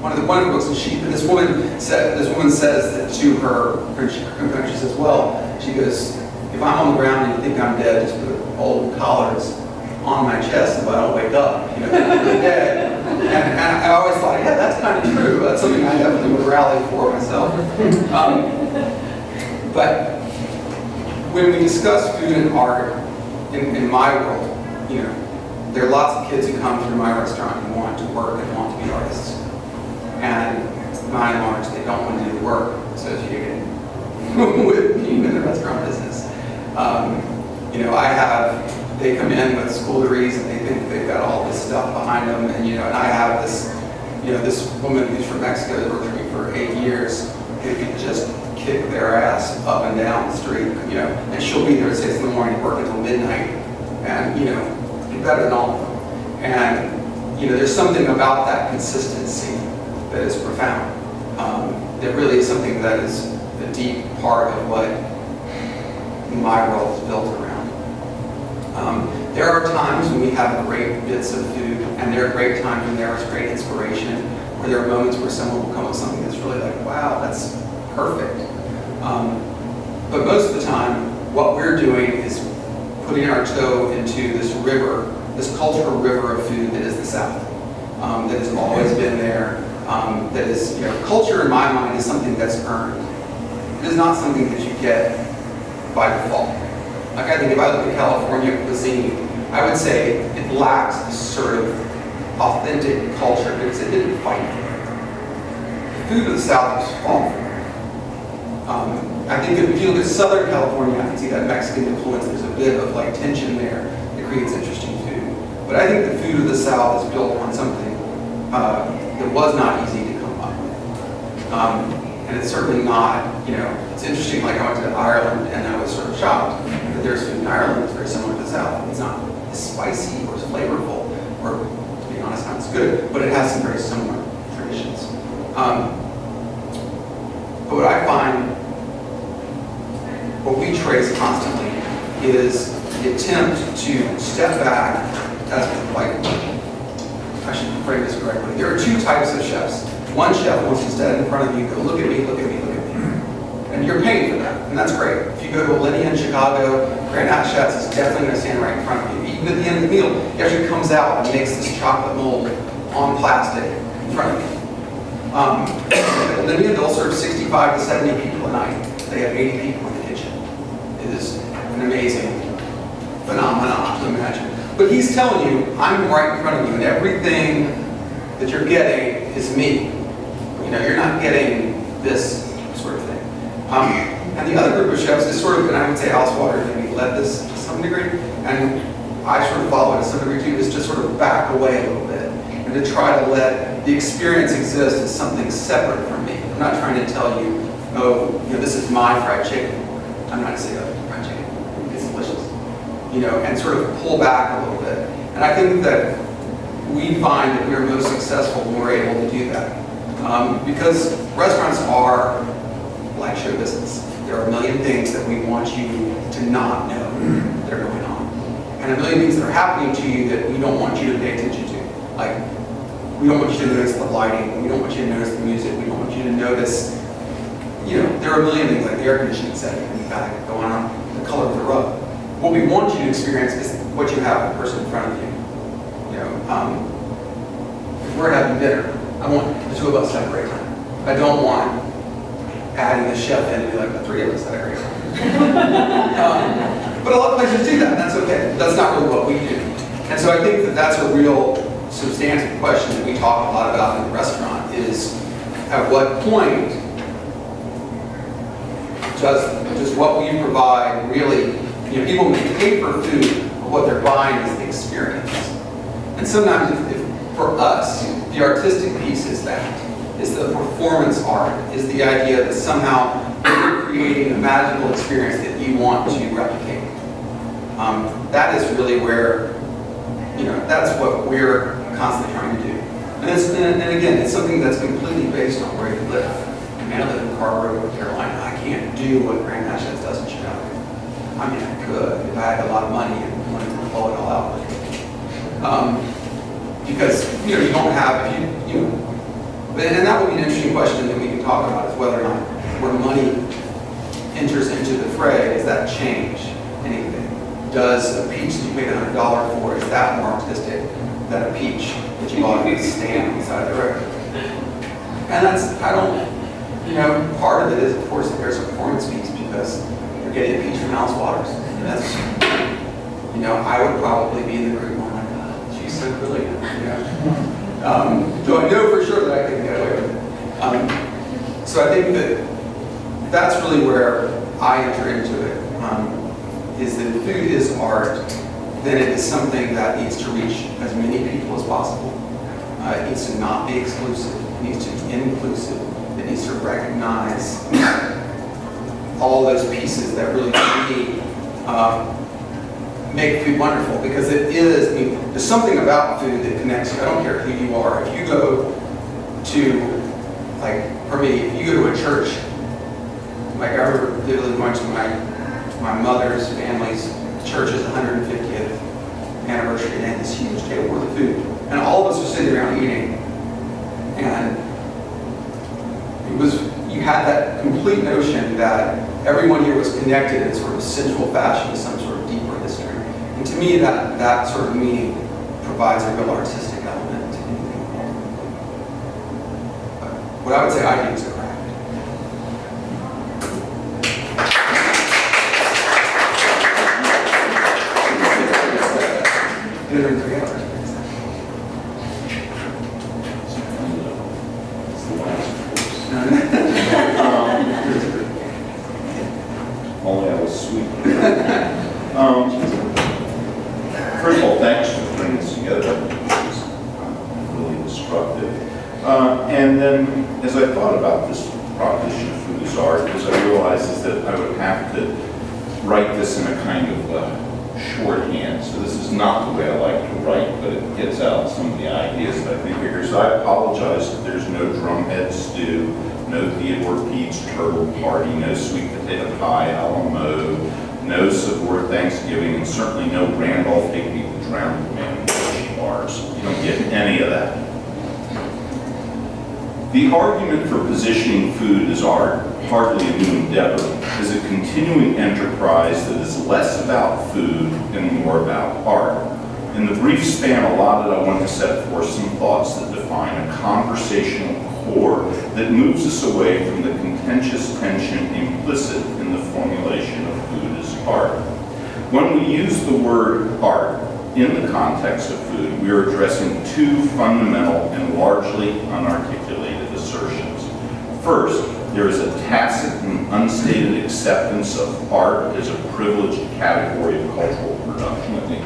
one of the books, and this woman says that to her companion, she says, well, she goes, if I'm on the ground and you think I'm dead, just put old collars on my chest so I don't wake up, you know, I'm dead. And I always thought, yeah, that's kind of true. That's something I definitely would rally for myself. But when we discuss food and art in my world, you know, there are lots of kids who come through my restaurant who want to work and want to be artists. And by and large, they don't want to do the work associated with being in the restaurant business. You know, they come in with school degrees and they think they've got all this stuff behind them. And, you know, and I have this, you know, this woman who's from Mexico that worked for me for 8 years who could just kick their ass up and down the street, you know, and she'll be there at 6 in the morning, work until midnight, and, you know, be better than all of them. And, you know, there's something about that consistency that is profound. That really is something that is a deep part of what my world is built around. There are times when we have great bits of food, and there are great times when there is great inspiration, or there are moments where someone will come up with something that's really like, wow, that's perfect. But most of the time, what we're doing is putting our toe into this river, this cultural river of food that is the South, that has always been there. That is, you know, culture in my mind is something that's earned. It is not something that you get by default. Like I think if I look at California cuisine, I would say it lacks this sort of authentic culture because it didn't fight for it. The food of the South was fought for. I think that if you look at Southern California, I can see that Mexican influence. There's a bit of like tension there that creates interesting food. But I think the food of the South is built on something that was not easy to come up with. And it's certainly not, you know, it's interesting, like I went to Ireland and I was sort of shocked that there's food in Ireland that's very similar to the South. It's not as spicy or as flavorful, or to be honest, not as good, but it has some very similar traditions. But what I find, what we trace constantly is the attempt to step back as like, I should frame this correctly. There are two types of chefs. One chef wants to stand in front of you and go, look at me, look at me, look at me. And you're paying for that, and that's great. If you go to Alinea in Chicago, Grand Hat Chefs is definitely going to stand right in front of you. Even at the end of the meal, he actually comes out and makes this chocolate mold on plastic in front of you. At Alinea, they'll serve 65 to 70 people a night. They have 80 people in the kitchen. It is an amazing phenomenon to imagine. But he's telling you, I'm right in front of you, and everything that you're getting is me. You know, you're not getting this sort of thing. And the other group of chefs is sort of, and I would say Alice Waters maybe led this to some degree, and I sort of follow it to some degree too, is to sort of back away a little bit and to try to let the experience exist as something separate from me. I'm not trying to tell you, oh, you know, this is my fried chicken. I'm not saying, oh, fried chicken, it's delicious. You know, and sort of pull back a little bit. And I think that we find that we're most successful when we're able to do that. Because restaurants are like show business. There are a million things that we want you to not know that are going on. And a million things that are happening to you that we don't want you to pay attention to. Like, we don't want you to notice the lighting, we don't want you to notice the music, we don't want you to notice, you know, there are a million things like the air conditioning setting in the back going on, the color of the rug. What we want you to experience is what you have the person in front of you. You know, if we're having dinner, I want the two of us to have a great time. I don't want adding the chef in to be like the three of us had a great time. But a lot of places do that, and that's okay. That's not really what we do. And so I think that that's a real substantive question that we talk a lot about in the restaurant is, at what point does what we provide really, you know, people may pay for food, but what they're buying is the experience. And sometimes, if for us, the artistic piece is that. is the performance art, is the idea that somehow you're creating a magical experience that you want to replicate. That is really where, that's what we're constantly trying to do. And again, it's something that's completely based on where you live. I mean, I live in Carver, North Carolina. I can't do what Grand National does in Chicago. I mean, I could if I had a lot of money and wanted to blow it all out. Because, you don't have, and that would be an interesting question that we can talk about, is whether or not where money enters into the fray, does that change anything? Does a peach that you paid $100 for, is that more artistic than a peach that you bought at a stand on the side of the road? And part of it is, of course, that there's a performance piece, because you're getting a peach from Alice Waters. And that's, I would probably be in the group going, oh my God, she's so brilliant. So I know for sure that I can get away with it. So I think that that's really where I enter into it, is that if food is art, then it is something that needs to reach as many people as possible. It needs to not be exclusive. It needs to be inclusive. It needs to recognize all those pieces that really, to me, make food wonderful. Because it is, there's something about food that connects you. I don't care who you are. If you go to, for me, if you go to a church, I remember vividly going to my mother's family's church's 150th anniversary, and they had this huge table worth of food. And all of us were sitting around eating. And you had that complete notion that everyone here was connected in sort of sensual fashion to some sort of deeper history. And to me, that sort of meaning provides a real artistic element to anything. But what I would say I do is a craft. Only I was sweet. First of all, thanks for putting this together. This is really instructive. And then, as I thought about this proposition of food as art, because I realized is that I would have to write this in a kind of shorthand. So this is not the way I like to write, but it gets out some of the ideas that I think are here. So I apologize that there's no drumhead stew, no Theodore Pete's turtle party, no sweet potato pie a la mode, no Savour Thanksgiving, and certainly no Randolph Higby drowned man in Hershey bars. You don't get any of that. The argument for positioning food as art, hardly a new endeavor, is a continuing enterprise that is less about food and more about art. In the brief span allotted, I want to set forth some thoughts that define a conversational core that moves us away from the contentious tension implicit in the formulation of food as art. When we use the word art in the context of food, we are addressing two fundamental and largely unarticulated assertions. First, there is a tacit and unstated acceptance of art as a privileged category of cultural production. I think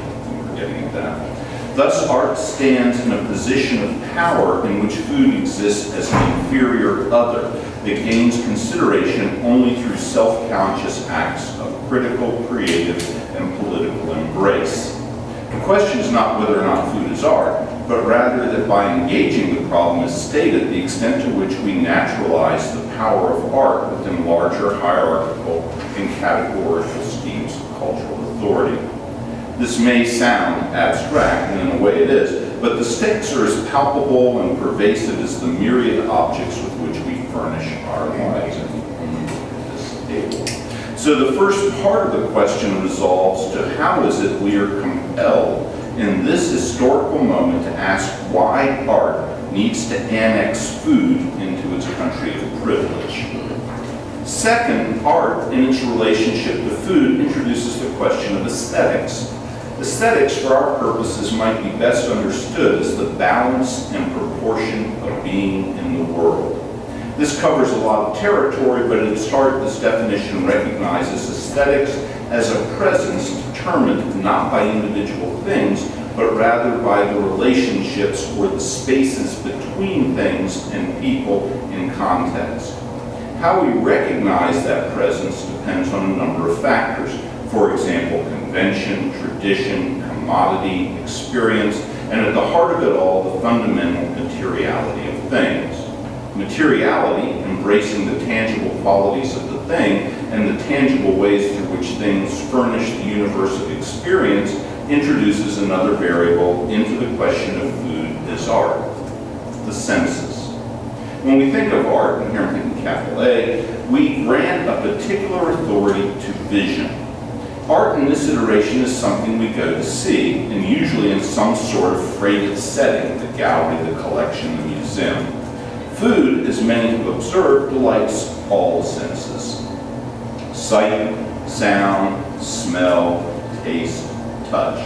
we're getting at that. Thus, art stands in a position of power in which food exists as an inferior other that gains consideration only through self-conscious acts of critical, creative, and political embrace. The question is not whether or not food is art, but rather that by engaging the problem as stated, the extent to which we naturalize the power of art within larger hierarchical and categorical schemes of cultural authority. This may sound abstract, and in a way it is, but the stakes are as palpable and pervasive as the myriad objects with which we furnish our lives at this table. So the first part of the question resolves to how is it we are compelled in this historical moment to ask why art needs to annex food into its country of privilege. Second, art in its relationship to food introduces the question of aesthetics. Aesthetics, for our purposes, might be best understood as the balance and proportion of being in the world. This covers a lot of territory, but at its heart, this definition recognizes aesthetics as a presence determined not by individual things, but rather by the relationships or the spaces between things and people in context. How we recognize that presence depends on a number of factors. For example, convention, tradition, commodity, experience, and at the heart of it all, the fundamental materiality of things. Materiality, embracing the tangible qualities of the thing and the tangible ways through which things furnish the universe of experience, introduces another variable into the question of food as art, the senses. When we think of art, and here I'm thinking capital A, we grant a particular authority to vision. Art in this iteration is something we go to see, and usually in some sort of freighted setting, the gallery, the collection, the museum. Food, as many have observed, delights all senses. Sight, sound, smell, taste, touch.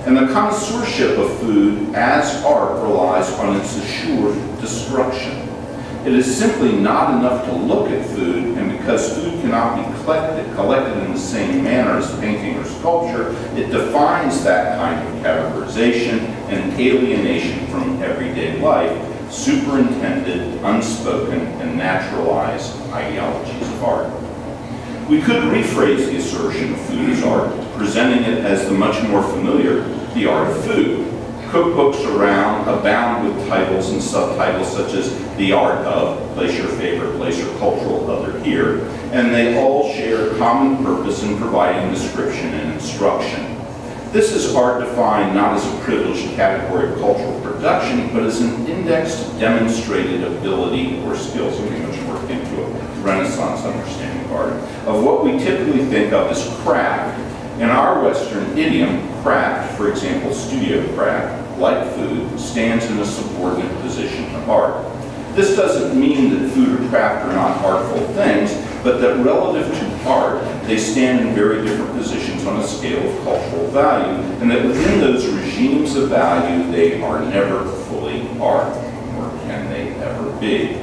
And the connoisseurship of food as art relies on its assured destruction. It is simply not enough to look at food, and because food cannot be collected in the same manner as painting or sculpture, it defines that kind of categorization and alienation from everyday life, superintended, unspoken, and naturalized ideologies of art. We could rephrase the assertion of food as art, presenting it as the much more familiar The Art of Food. Cookbooks abound with titles and subtitles such as The Art of, place your favorite, place your cultural other here, and they all share a common purpose in providing description and instruction. This is art defined not as a privileged category of cultural production, but as an index to demonstrated ability or skills. So we much work into a Renaissance understanding of art, of what we typically think of as craft. In our Western idiom, craft, for example, studio craft, like food, stands in a subordinate position to art. This doesn't mean that food or craft are not artful things, but that relative to art, they stand in very different positions on a scale of cultural value, and that within those regimes of value, they are never fully art, nor can they ever be.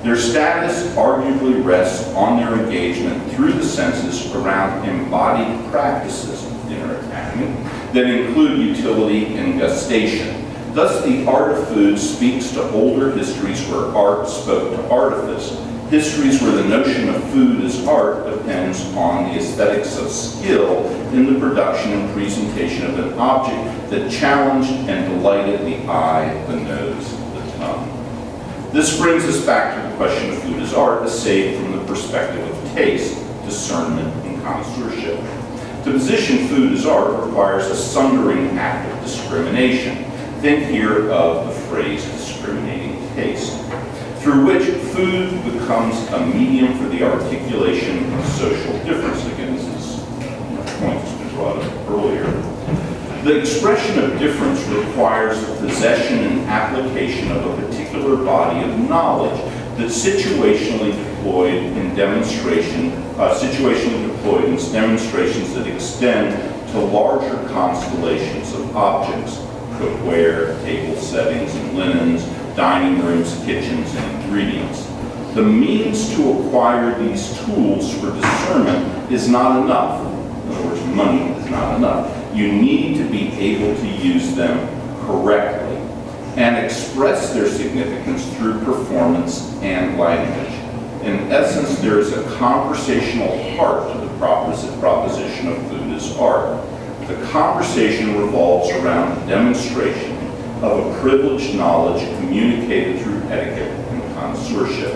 Their status arguably rests on their engagement through the senses around embodied practices, dinner at Acme, that include utility and gustation. Thus, the art of food speaks to older histories where art spoke to artifice, histories where the notion of food as art depends on the aesthetics of skill in the production and presentation of an object that challenged and delighted the eye, the nose, the tongue. This brings us back to the question of food as art, essayed from the perspective of taste, discernment, and connoisseurship. To position food as art requires a sundering act of discrimination. Think here of the phrase discriminating taste, through which food becomes a medium for the articulation of social difference. Again, this is a point that's been brought up earlier. The expression of difference requires the possession and application of a particular body of knowledge that's situationally deployed in demonstrations that extend to larger constellations of objects, cookware, table settings and linens, dining rooms, kitchens, and ingredients. The means to acquire these tools for discernment is not enough. In other words, money is not enough. You need to be able to use them correctly and express their significance through performance and language. In essence, there is a conversational heart to the proposition of food as art. The conversation revolves around the demonstration of a privileged knowledge communicated through etiquette and connoisseurship.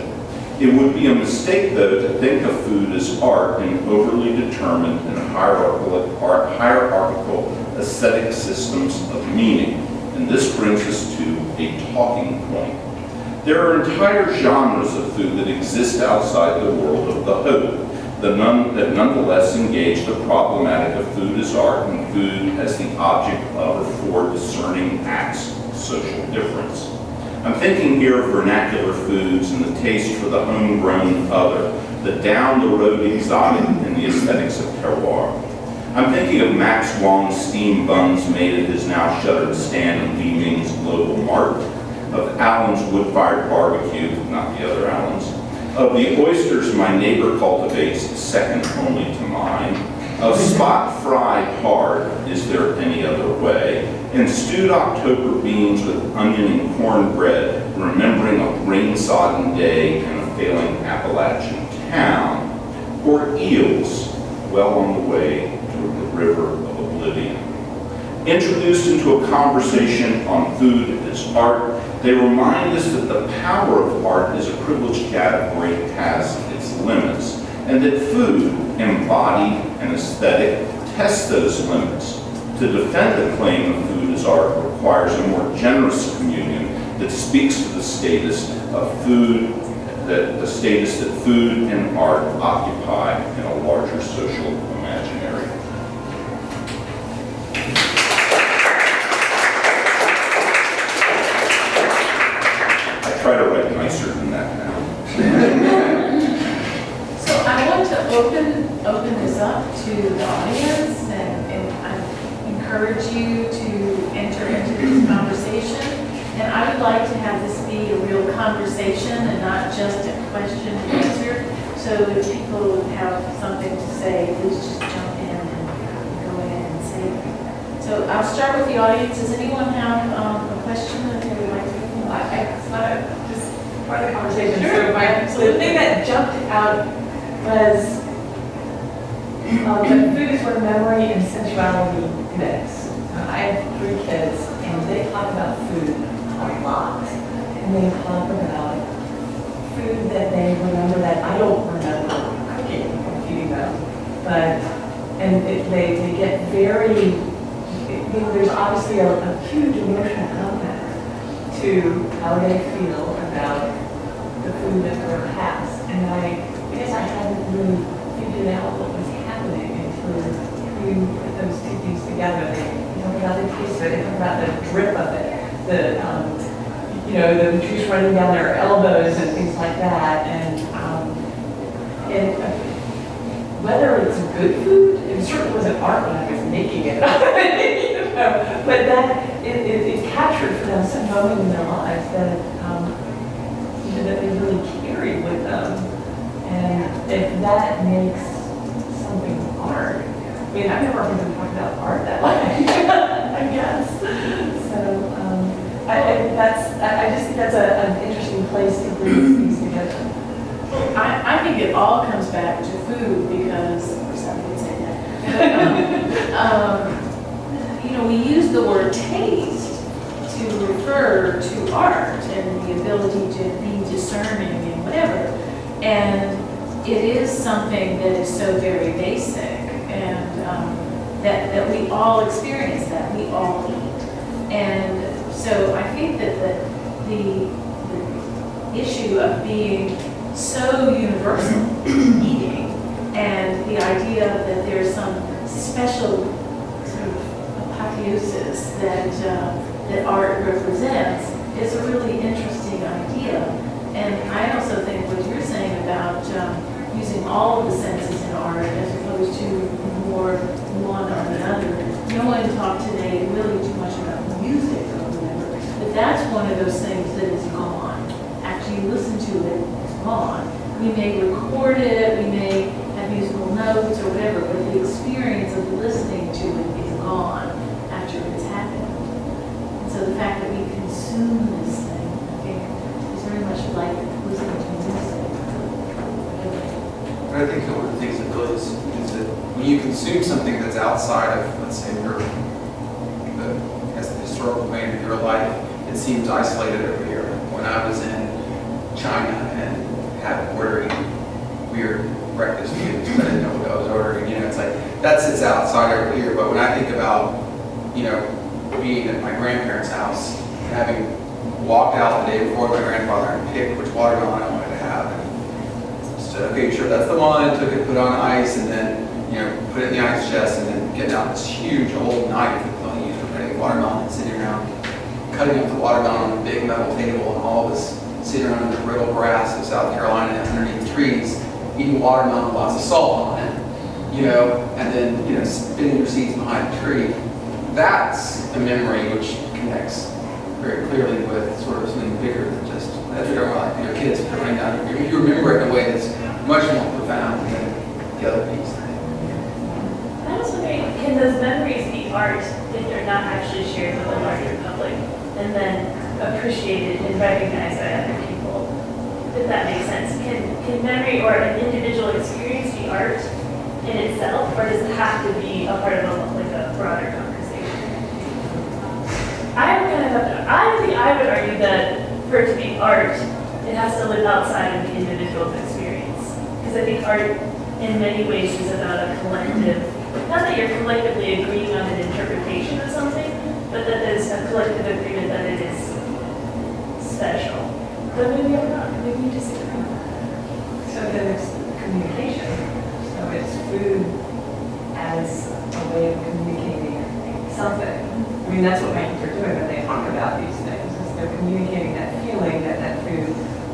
It would be a mistake, though, to think of food as art in overly determined and hierarchical aesthetic systems of meaning. And this brings us to a talking point. There are entire genres of food that exist outside the world of the haute, that nonetheless engage the problematic of food as art and food as the object of or for discerning acts of social difference. I'm thinking here of vernacular foods and the taste for the homegrown other, the down-the-road exotic and the aesthetics of terroir. I'm thinking of Max Wong's steamed buns made at his now shuttered stand in Li Ming's Global Mart, of Allen's wood-fired barbecue, not the other Allen's, of the oysters my neighbor cultivates second only to mine, of spot fried hard, is there any other way, and stewed October beans with onion and cornbread, remembering a rain-sodden day in a failing Appalachian town, or eels well on the way to the river of oblivion. Introduced into a conversation on food as art, they remind us that the power of art is a privileged category that has its limits, and that food, embodied and aesthetic, tests those limits. To defend the claim of food as art requires a more generous communion that speaks to the status of food, that food and art occupy in a larger social imaginary. I try to write nicer than that now. So I want to open this up to the audience and I encourage you to enter into this conversation. And I would like to have this be a real conversation and not just a question and answer. So if people have something to say, please just jump in and go ahead and say it. So I'll start with the audience. Does anyone have a question that they would like to? It's not just part of the conversation. Sure. So the thing that jumped out was that food is where memory and sensuality mix. I have 3 kids, and they talk about food a lot, and they talk about food that they remember that I don't remember cooking or feeding them, but they get very, there's obviously a huge emotional context to how they feel about the food that they're passed, and I guess I hadn't really figured out what was happening until you put those 2 things together. They talk about the taste of it, they talk about the drip of it, the juice running down their elbows and things like that, and whether it's good food, it certainly wasn't art when I was making it, but that it captured for them some moment in their lives that that they really carry with them, and if that makes something art, I mean, I've never heard them talk about art that way, I guess. So I just think that's an interesting place to bring these things together. I think it all comes back to food because, of course I would say that. We use the word taste to refer to art and the ability to be discerning and whatever. And it is something that is so very basic, and that we all experience, that we all eat. And so I think that the issue of being so universal eating, and the idea that there's some special sort of apotheosis that art represents is a really interesting idea. And I also think what you're saying about using all of the senses in art as opposed to more one or the other. No one talked today really too much about music or whatever, but that's one of those things that is gone. After you listen to it, it's gone. We may record it, we may have musical notes or whatever, but the experience of listening to it is gone after it's happened. And so the fact that we consume this thing, I think, is very much like listening to music. But I think one of the things that really is that when you consume something that's outside of, let's say, the historical vein of your life, it seems isolated over here. When I was in China and had ordering weird breakfast foods, but I didn't know what I was ordering. It's like that sits outside over here. But when I think about, being at my grandparents' house, having walked out the day before my grandfather and picked which watermelon I wanted to have, and said, okay, sure, that's the one. Took it, put it on ice, and then put it in the ice chest, and then getting out this huge old knife that was only used for cutting watermelon, and sitting around cutting up the watermelon on a big metal table, and all of us sitting around in the brittle grass of South Carolina underneath trees, eating watermelon with lots of salt on it, and then, spinning your seeds behind the tree. That's a memory which connects very clearly with sort of something bigger than just, that's your life, your kids running down. You remember it in a way that's much more profound than the other piece. I also think, can those memories be art if they're not actually shared with the larger public, and then appreciated and recognized by other people, if that makes sense. Can memory or an individual experience be art in itself, or does it have to be a part of a broader conversation? I would argue that for it to be art, it has to live outside of the individual's experience. Because I think art, in many ways, is about a collective, not that you're collectively agreeing on an interpretation of something, but that there's a collective agreement that it is special. But maybe I'm not, maybe you disagree. So then it's communication. So it's food as a way of communicating something. I mean, that's what my kids are doing when they talk about these things, is they're communicating that feeling that that food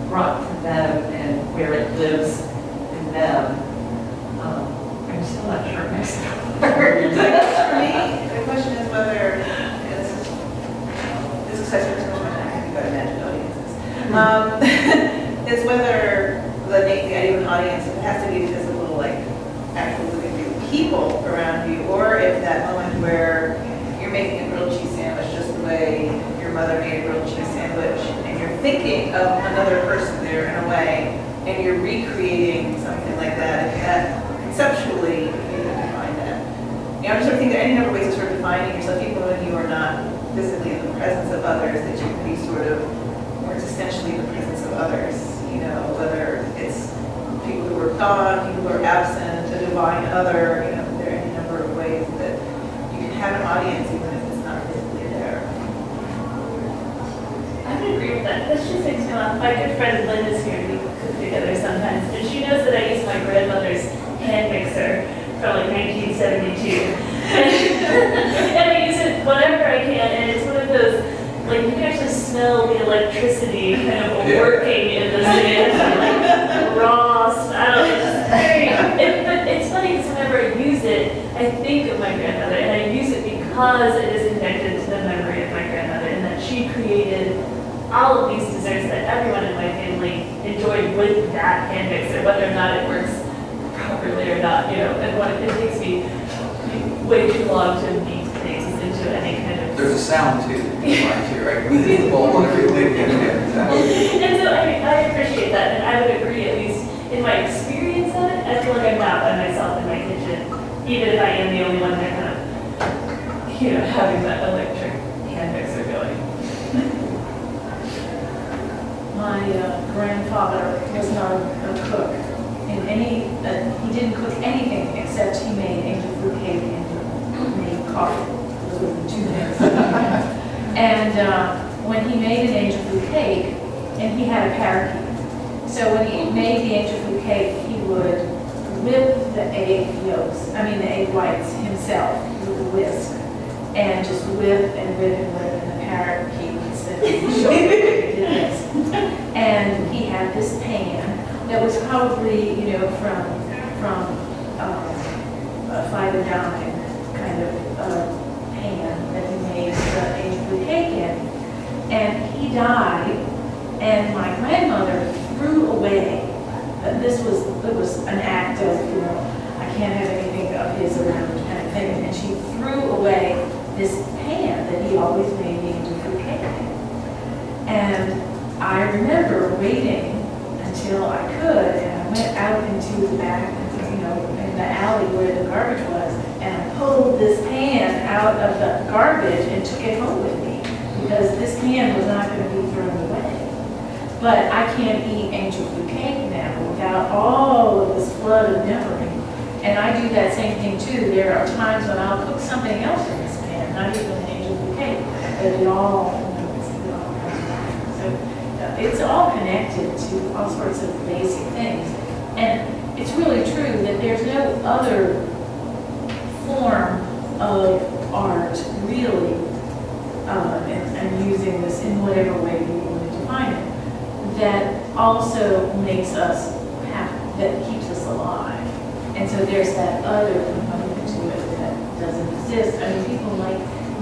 brought to them and where it lives in them. I'm still not sure myself. For me, the question is whether, this is such a question, you've got to imagine audiences, is whether the idea of an audience has to be because of little, like, actual living real people around you, or if that moment where you're making a grilled cheese sandwich just the way your mother made a grilled cheese sandwich, and you're thinking of another person there in a way, and you're recreating something like that, if that conceptually, you can define that. You know, I'm just sort of thinking there are any number of ways of sort of defining yourself, even when you are not physically in the presence of others, that you can be sort of more existentially in the presence of others, you know, whether it's people who are gone, people who are absent, a divine other, you know, there are any number of ways that you can have an audience even if it's not physically there. I would agree with that. This just makes me laugh. My good friend Lynn is here. We cook together sometimes, and she knows that I use my grandmother's hand mixer from like 1972. And I use it whenever I can, and it's one of those, like, you can actually smell the electricity kind of working in the sand, like raw, I don't know, it's just very, but it's funny because whenever I use it, I think of my grandmother, and I use it because it is connected to the memory of my grandmother, and that she created all of these desserts that everyone in my family enjoyed with that hand mixer, whether or not it works properly or not, you know, and what it takes me way too long to beat things into any kind of... There's a sound too, right? With the bowl and everything. And so I appreciate that, and I would agree, at least in my experience of it, I feel like I'm not by myself in my kitchen, even if I am the only one that kind of, you know, having that electric hand mixer going. My grandfather was not a cook in any, he didn't cook anything except he made angel food cake and made coffee. Those were the two things. And when he made an angel food cake, and he had a parakeet, so when he made the angel food cake, he would whip the egg yolks, the egg whites himself with a whisk, and just whip and whip and whip, and the parakeet would sit and show him he did this. And he had this pan that was probably, from a 5 and dime kind of pan that he made the angel food cake in. And he died, and my grandmother threw away. It was an act of, I can't have anything of his around kind of thing. And she threw away this pan that he always made the angel food cake in. And I remember waiting until I could, and I went out into the back, in the alley where the garbage was, and I pulled this pan out of the garbage and took it home with me, because this pan was not going to be thrown away. But I can't eat angel food cake now without all of this flood of memory. And I do that same thing too. There are times when I'll cook something else in this pan, not even an angel food cake, but it all comes back. So it's all connected to all sorts of basic things. And it's really true that there's no other form of art really, and using this in whatever way you want to define it, that also makes us that keeps us alive. And so there's that other component to it that doesn't exist. People might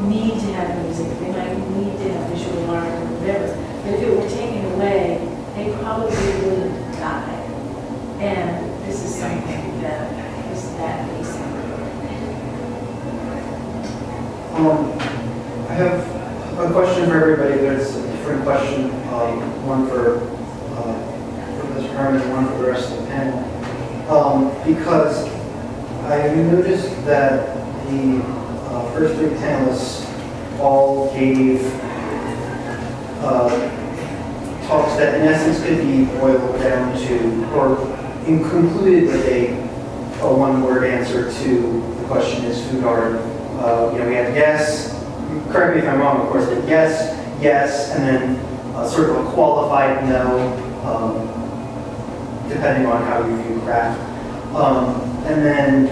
need to have music, they might need to have visual art or whatever, but if it were taken away, they probably would die. And this is something that is that basic. question for everybody, but it's a different question. One for Mr. Hermand and one for the rest of the panel. Because I noticed that the first three panelists all gave talks that in essence could be boiled down to, or concluded with a one-word answer to the question, is food art? We had yes, correct me if I'm wrong, of course, but yes, yes, and then sort of a qualified no, depending on how you view craft. And then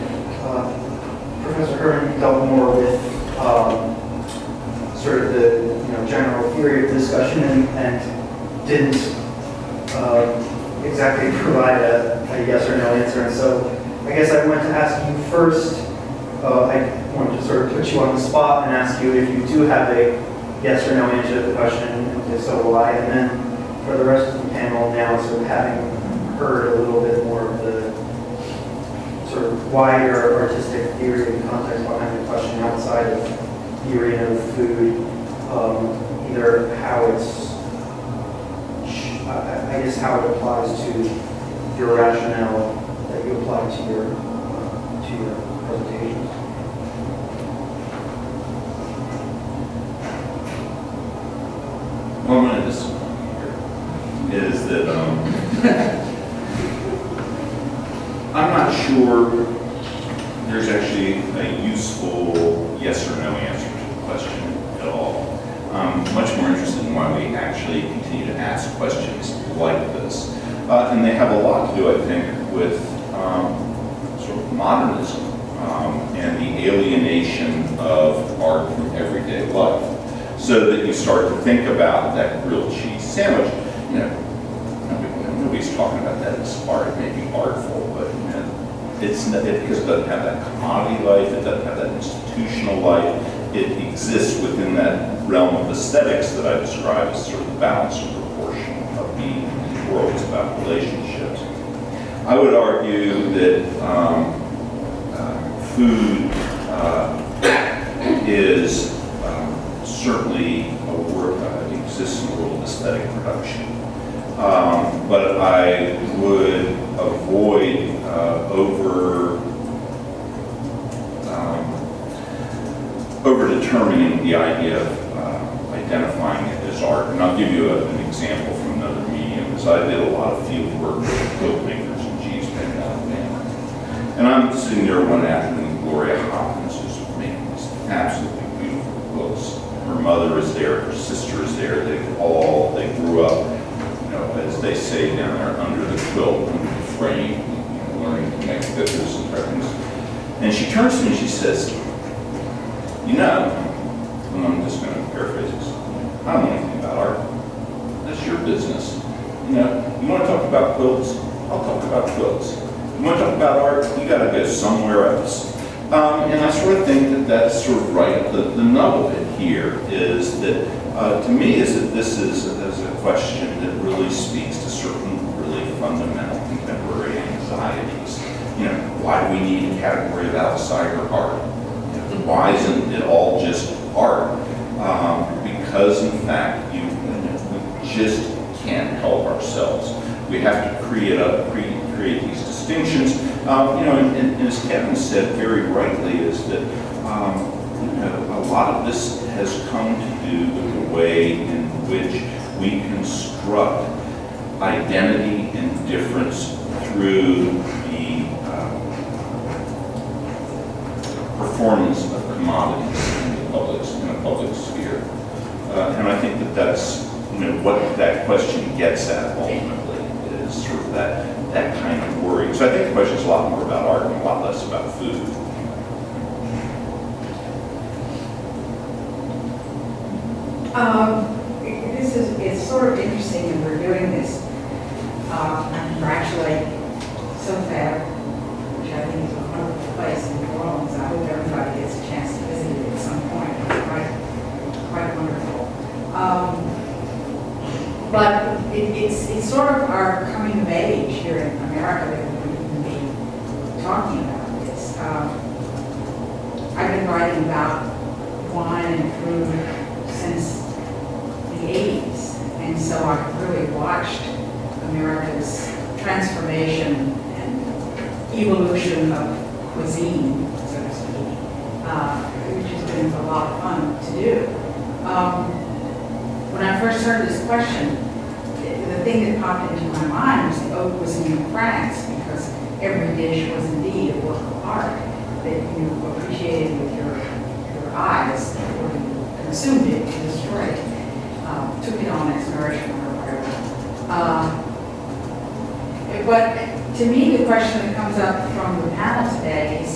Professor Hermand dealt more with sort of the general theory of the discussion and didn't exactly provide a yes or no answer. And so I guess I wanted to ask you first, I wanted to sort of put you on the spot and ask you if you do have a yes or no answer to the question, and if so will I. And then for the rest of the panel now, sort of having heard a little bit more of the sort of wider artistic theory and context behind the question outside of the arena of food, either how it's, I guess how it applies to your rationale that you apply to your presentations. One minute is that I'm not sure there's actually a useful yes or no answer to the question at all. I'm much more interested in why we actually continue to ask questions like this. And they have a lot to do, I think, with sort of modernism and the alienation of art from everyday life. So that you start to think about that grilled cheese sandwich. Nobody's talking about that as art. It may be artful, but because it doesn't have that commodity life, it doesn't have that institutional life. It exists within that realm of aesthetics that I describe as sort of the balance and proportion of being in the world. It's about relationships. I would argue that food is certainly a work that exists in the world of aesthetic production. But I would avoid over-determining the idea of identifying it as art. And I'll give you an example from another medium, because I did a lot of field work with quilt makers in Cheeseman, Alabama. And I'm sitting there one afternoon, Gloria Hopkins is making these absolutely beautiful quilts. Her mother is there, her sister is there, they grew up, as they say down there, under the quilt, under the frame, learning to make figures and things. And she turns to me and she says, and I'm just going to paraphrase this, I don't know anything about art. That's your business. You want to talk about quilts? I'll talk about quilts. You want to talk about art? You got to go somewhere else. And I sort of think that that's sort of right. The nub of it here is that, to me, is that this is a question that really speaks to certain really fundamental contemporary anxieties. Why do we need a category of outsider art? Why isn't it all just art? Because, in fact, we just can't help ourselves. We have to create these distinctions. And as Kevin said very rightly, is that a lot of this has come to do with the way in which we construct identity and difference through the performance of commodities in the public sphere. And I think that that's what that question gets at ultimately, is sort of that kind of worry. So I think the question is a lot more about art and a lot less about food. It's sort of interesting that we're doing this. I congratulate SoFab, which I think is a wonderful place in New Orleans. I hope everybody gets a chance to visit it at some point. It's quite wonderful. But it's sort of our coming of age here in America that we can be talking about this. I've been writing about wine and food since And so I've really watched America's transformation and evolution of cuisine, so to speak, which has been a lot of fun to do. When I first heard this question, the thing that popped into my mind was the haute cuisine in France, because every dish was indeed a work of art that you appreciated with your eyes before you consumed it and destroyed it, took it on as nourishment or whatever. But to me, the question that comes up from the panel today is,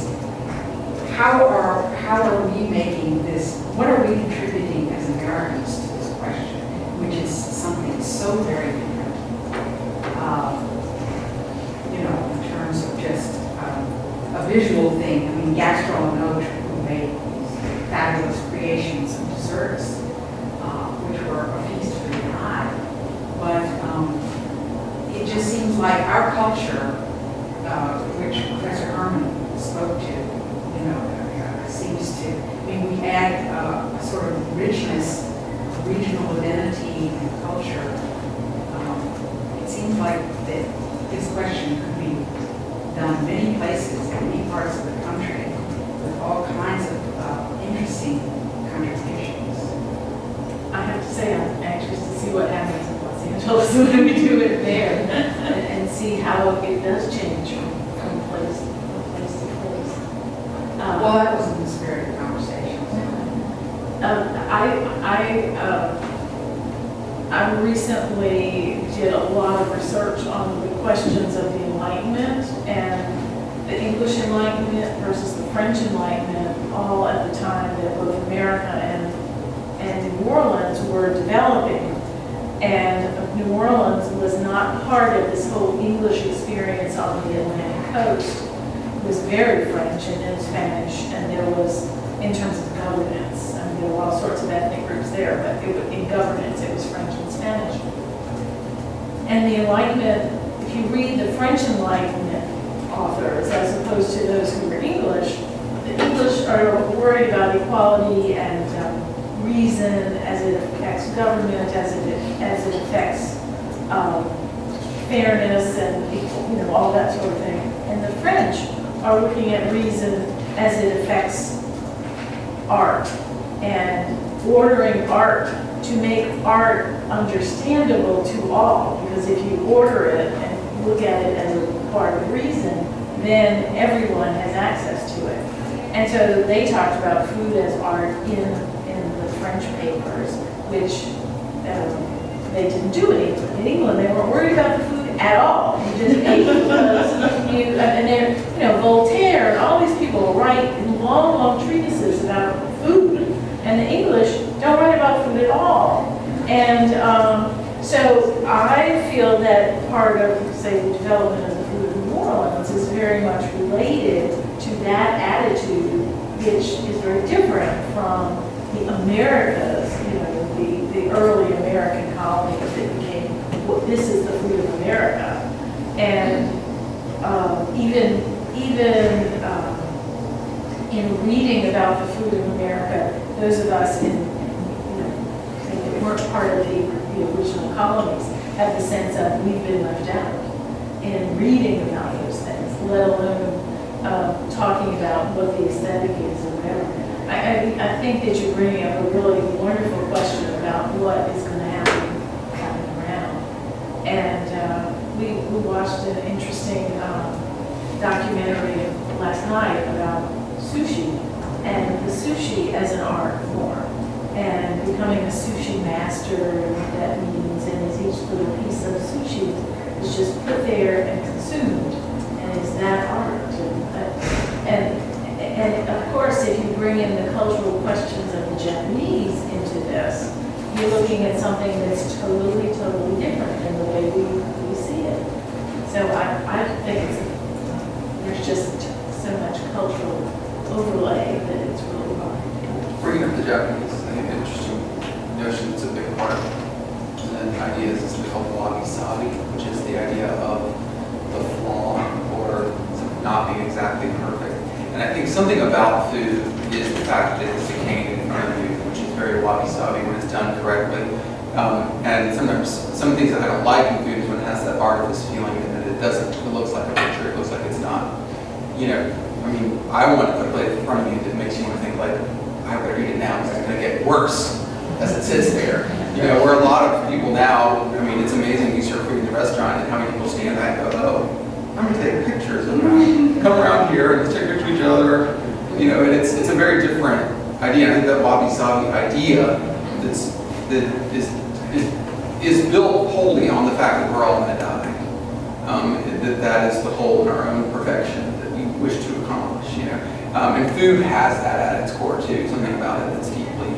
how are we making this, what are we contributing as Americans to this question, which is something so very different, in terms of just a visual thing. I mean, gastronomic, who made these fabulous creations of desserts, which were a feast for the eye. But it just seems like our culture, which Professor Hermand spoke to, seems to, I mean, we add a sort of richness, regional identity and culture. It seems like that this question could be done many places, in many parts of the country, with all kinds of interesting contributions. I have to say, I'm anxious to see what happens in Los Angeles when we do it there, and see how it does change from place to place. Well, that was in the spirit of conversation. I recently did a lot of research on the questions of the Enlightenment and the English Enlightenment versus the French Enlightenment, all at the time that both America and New Orleans were developing. And New Orleans was not part of this whole English experience on the Atlantic coast. It was very French and then Spanish, and there was, in terms of governance, I mean, there were all sorts of ethnic groups there, but in governance it was French and Spanish. And the Enlightenment, if you read the French Enlightenment authors as opposed to those who were English, the English are worried about equality and reason as it affects government, as it affects fairness and all that sort of thing. And the French are looking at reason as it affects art and ordering art to make art understandable to all. Because if you order it and look at it as a part of reason, then everyone has access to it. And so they talked about food as art in the French papers, which they didn't do in England. In England, they weren't worried about the food at all. You just ate because you, and they're, Voltaire and all these people write long, long treatises about food, and the English don't write about food at all. And so I feel that part of, say, the development of the food in New Orleans is very much related to that attitude, which is very different from the Americas, the early American colonies that became, well, this is the food of America. And even in reading about the food of America, those of us that weren't part of the original colonies have the sense of we've been left out in reading about those things, let alone talking about what the aesthetic is or whatever. I think that you're bringing up a really wonderful question about what is going to happen around. And we watched an interesting documentary last night about sushi, and the sushi as an art form, and becoming a sushi master and what that means, and is each little piece of sushi is just put there and consumed, and is that art? And of course, if you bring in the cultural questions of the Japanese into this, you're looking at something that's totally, totally different than the way we see it. So I think there's just so much cultural overlay that it's really hard. Bringing up the Japanese, I think an interesting notion that's a big part of the idea is something called wabi-sabi, which is the idea of the flaw or not being exactly perfect. And I think something about food is the fact that it's decaying in front of you, which is very wabi-sabi when it's done correctly. And sometimes some things that I don't like in food is when it has that artifice feeling that it doesn't, it looks like a picture, it looks like it's not. You know, I mean, I want to put a plate in front of you that makes you want to think like, I better eat it now because it's going to get worse as it sits there. You know, where a lot of people now, I mean, it's amazing you serve food in the restaurant and how many people stand back and go, oh, I'm going to take pictures of them. Come around here and let's take pictures of each other. You know, and it's a very different idea. I think that wabi-sabi idea that is built wholly on the fact that we're all going to die. That is the whole in our own perfection that we wish to accomplish, you know. And food has that at its core too, something about it that's deeply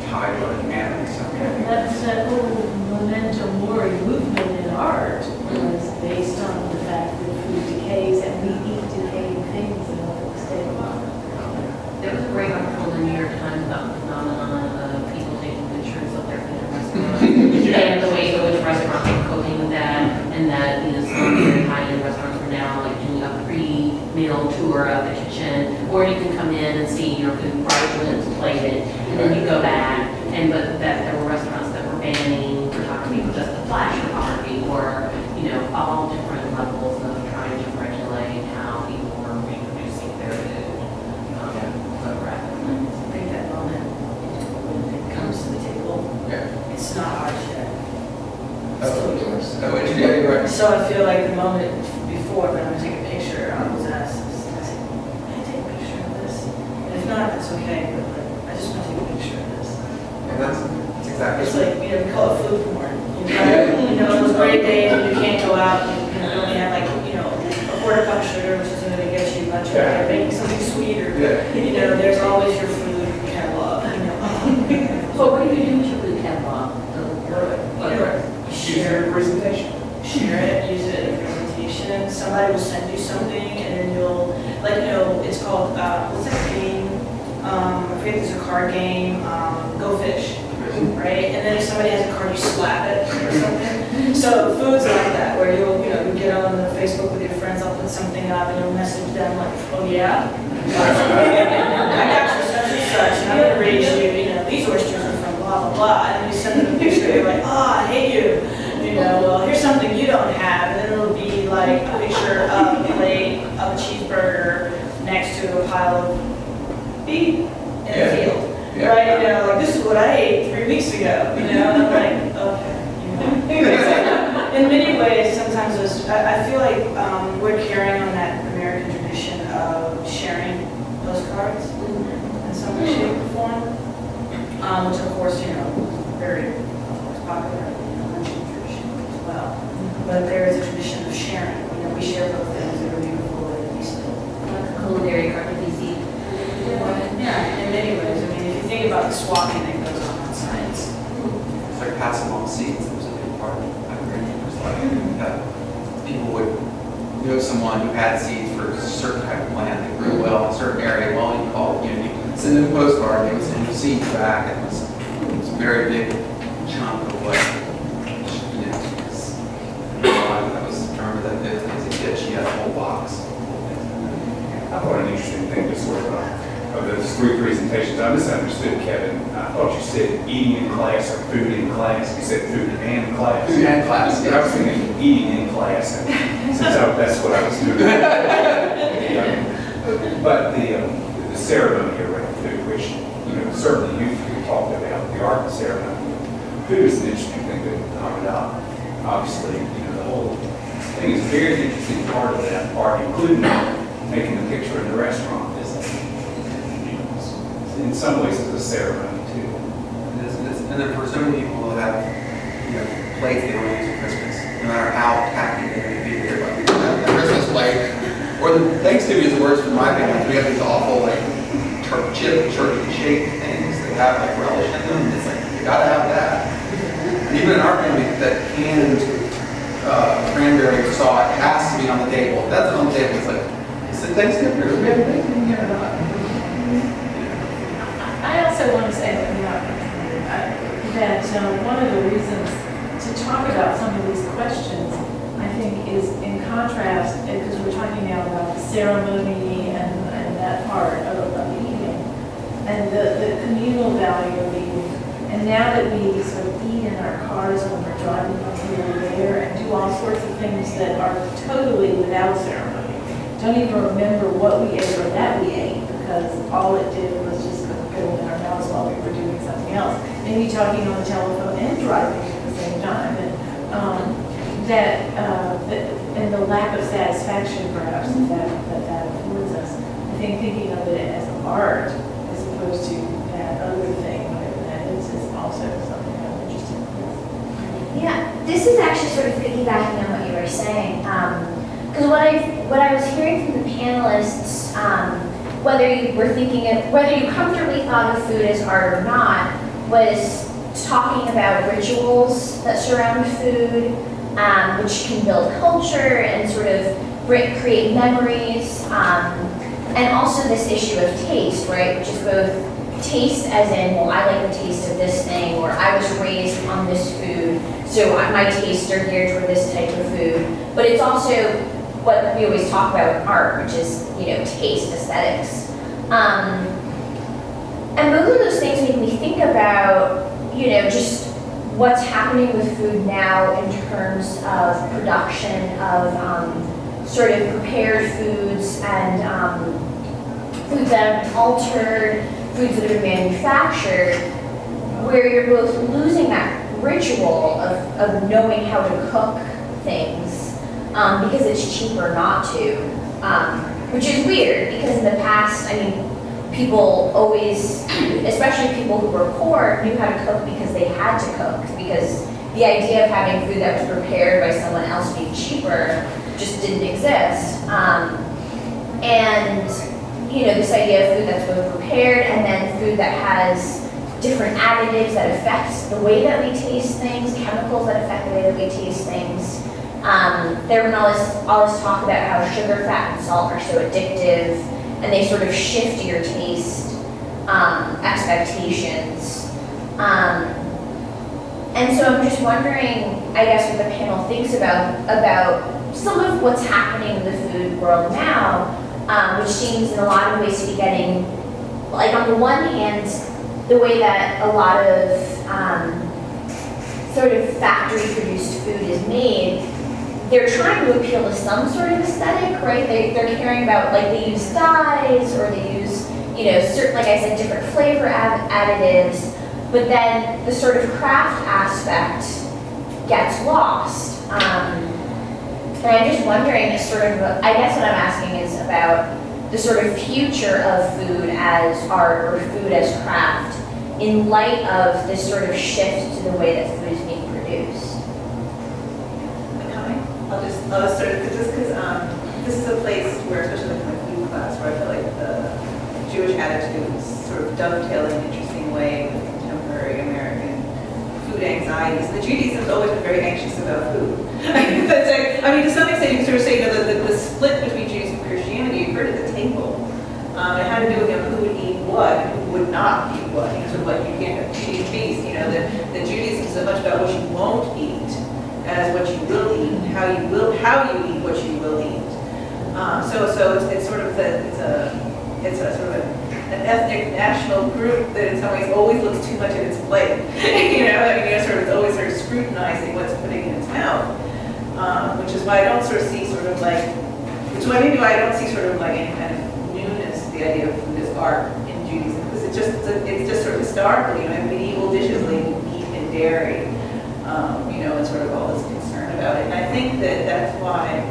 tied to our humanity. So. That's that whole memento mori movement in art was based on the fact that food decays and we eat decaying things in order to stay alive. There was a great article in the New York Times about the phenomenon of people taking pictures of their food in restaurants and the ways in which restaurants are coping with that, and that, you know, some very high-end restaurants are now like doing a pre-meal tour of the kitchen, or you can come in and see your food right when it's plated, and then you go back, but that there were restaurants that were banning photography, just the flash photography, or, you know, all different levels of trying to regulate how people were reproducing their food photographically. I think that moment when it comes to the table, it's not ours yet. It's still yours. Yeah, you're right. So I feel like the moment before when I'm gonna take a picture, I was asked, I said, can I take a picture of this? And if not, that's okay, but like, I just want to take a picture of this. Yeah, that's exactly. It's like, you know, we call it food porn. You know, those great days when you can't go out and you only have like, you know, a quarter cup of sugar, which isn't gonna get you much, or you're making something sweeter. You know, there's always your food catalog. You know, So what do you do with your food catalog? share your presentation. Share it, use it in a presentation. Somebody will send you something, and then you'll, like, you know, it's called, what's that game? I forget, there's a card game, Go Fish, right? And then if somebody has a card, you slap it or something. So food's like that, where you'll, you know, you get on Facebook with your friends, I'll put something up, and you'll message them like, oh yeah, I got you such and such, and I'm gonna raise you, you know, these oysters are from blah, blah, blah, and then you send them a picture, you're like, I hate you. You know, well, here's something you don't have, and then it'll be like a picture of a plate of a cheeseburger next to a pile of beef in a field. Right? You know, like, this is what I ate 3 weeks ago, you know, and I'm like, okay. You know. In many ways, sometimes I feel like we're carrying on that American tradition of sharing postcards in some way, shape, or form, which of course, you know, very, of course, popular. But there is a tradition of sharing. You know, we share both things that are beautiful and peaceful. Like the culinary cartography. Yeah, in many ways. I mean, if you think about the swapping that goes on sites. It's like passing along seeds. That was a big part of it. It was like people would know someone who had seeds for a certain type of plant that grew well in a certain area. Well, you call it, you know, you send them a postcard, they would send you seeds back. It was a very big chunk of what. I remember that as a kid, she had a whole box. I thought an interesting thing was sort of those 3 presentations. I misunderstood, Kevin. I thought you said eating in class or food in class. You said food and class. Food and class, I was thinking eating in class, and since that's what I was doing. But the ceremony around food, which, you know, certainly you talked about, the art of ceremony. Food is an interesting thing to talk about. Obviously, you know, the whole thing is a very interesting part of that art, including making the picture in the restaurant. Is, you know, in some ways, it's a ceremony too. And then for so many people who have, you know, plates they don't use for Christmas, no matter how tacky they may be, they're like, that Christmas plate. Or the Thanksgiving is the worst for my family. We have these awful like turkey shaped things that have like relish in them. It's like you gotta have that. And even in our family, that canned cranberry sauce has to be on the table. If that's not on the table, it's like, is it Thanksgiving? Do we have Thanksgiving yet or not? I also want to say that one of the reasons to talk about some of these questions, I think, is in contrast, because we're talking now about the ceremony and that part of eating. and the communal value of eating. And now that we sort of eat in our cars when we're driving here or there and do all sorts of things that are totally without ceremony, don't even remember what we ate or that we ate, because all it did was just kind of go in our mouths while we were doing something else. Maybe talking on the telephone and driving at the same time. And and the lack of satisfaction perhaps that affords us. I think thinking of it as art as opposed to that other thing, whatever that is also something I'm interested in. Yeah, this is actually sort of piggybacking on what you were saying. Because what I was hearing from the panelists, whether you comfortably thought of food as art or not, was talking about rituals that surround food, which can build culture and sort of create memories, and also this issue of taste, right, which is both taste as in, well, I like the taste of this thing, or I was raised on this food, so my tastes are geared toward this type of food, but it's also what we always talk about in art, which is, taste, aesthetics. And both of those things make me think about, just what's happening with food now in terms of production of sort of prepared foods and foods that have been altered, foods that have been manufactured, where you're both losing that ritual of knowing how to cook things because it's cheaper not to, which is weird because in the past, people always, especially people who were poor, knew how to cook because they had to cook, because the idea of having food that was prepared by someone else being cheaper just didn't exist. And this idea of food that's both prepared and then food that has different additives that affect the way that we taste things, chemicals that affect the way that we taste things. There was all this talk about how sugar, fat, and salt are so addictive, and they sort of shift your taste expectations. And so I'm just wondering, I guess, what the panel thinks about some of what's happening in the food world now, which seems in a lot of ways to be getting, like on the one hand, the way that a lot of sort of factory-produced food is made, they're trying to appeal to some sort of aesthetic, right? They're caring about, like, they use dyes or they use, certain, like I said, different flavor additives, but then the sort of craft aspect gets lost. And I'm just wondering, sort of, I guess what I'm asking is about the sort of future of food as art or food as craft in light of this sort of shift to the way that food is being produced. I'll just start, just because this is a place where, especially in the food class, where I feel like the Jewish attitude is sort of dovetailing in an interesting way with contemporary American food anxieties. The Judaism has always been very anxious about food. To some extent, you can sort of say the split between Judaism and Christianity occurred at the table. It had to do with who would eat what and who would not eat what. Sort of like you can't have cheese feast. The Judaism is so much about what you won't eat as what you will eat, how you eat what you will eat. So it's sort of it's a sort of an ethnic national group that in some ways always looks too much at its plate. It's always sort of scrutinizing what's putting in its mouth, which is why I don't sort of see sort of like, which is why maybe I don't see sort of like any kind of newness, the idea of food as art in Judaism, because it's just sort of historical. Medieval dishes labeled meat and dairy. And sort of all this concern about it. And I think that's why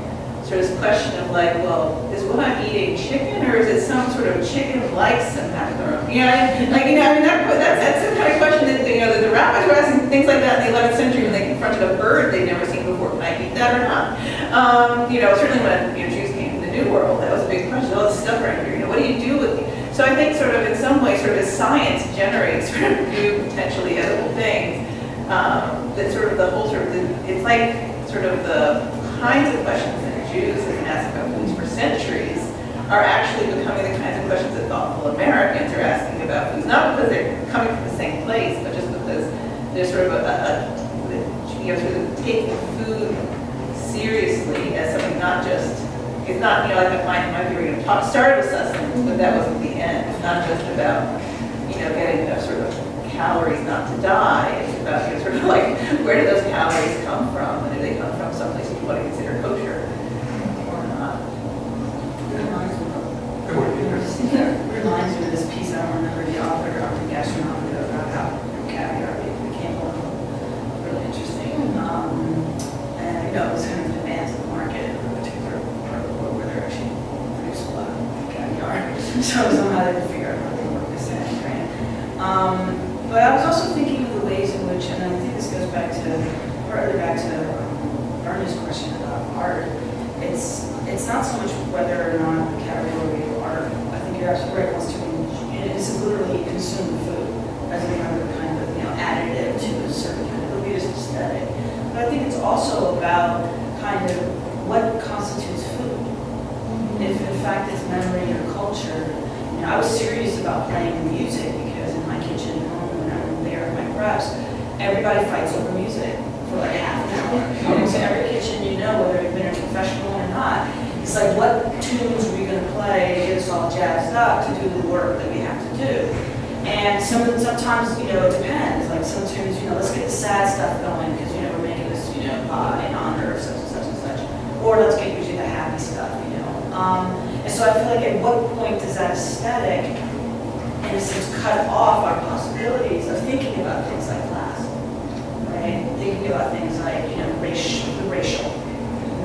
sort of this question of like, well, is what I'm eating chicken or is it some sort of chicken-like macaroni? That's the kind of question that the rabbis were asking things like that in the 11th century when they confronted a bird they'd never seen before. Can I eat that or not? Certainly when Jews came to the New World, that was a big question. All this stuff right here. What do you do with it? So I think sort of in some way, sort of as science generates sort of new potentially edible things. That sort of the whole sort of, it's like sort of the kinds of questions that Jews have been asking about foods for centuries are actually becoming the kinds of questions that thoughtful Americans are asking about foods, not because they're coming from the same place, but just because there's sort of sort of taking food seriously as something not just, it's not, like my theory of talk started with sustenance, but that wasn't the end. It's not just about about getting enough sort of calories not to die. It's about sort of like, where do those calories come from? And do they come from someplace you want to consider kosher or not? Reminds me of this piece, I don't remember the author, Dr. Gastronomic, about how caviar became really interesting. And I know it's kind of demands of the market in a particular part of the world where they're actually produce a lot of caviar. So somehow they had to figure out how to work this in, right? But I was also thinking of the ways in which, and I think this goes back to, partly back to Ernest's question about art. It's not so much whether or not the category of art, I think you're absolutely right, wants to be, it is literally consumed food as another kind of, additive to a certain kind of elitist aesthetic. But I think it's also about kind of what constitutes food. If in fact it's memory or culture. I was serious about playing music because in my kitchen at home, when I'm there at my crafts, everybody fights over music for like half an hour. So every kitchen, whether you've been a professional or not, it's like, what tunes are we going to play to get us all jazzed up to do the work that we have to do? And sometimes, it depends. Like some tunes, let's get the sad stuff going because, we're making this, pie in honor of such and such and such. Or let's get usually the happy stuff, And so I feel like at what point does that aesthetic, in a sense, cut off our possibilities of thinking about things like class, right? Thinking about things like, racial,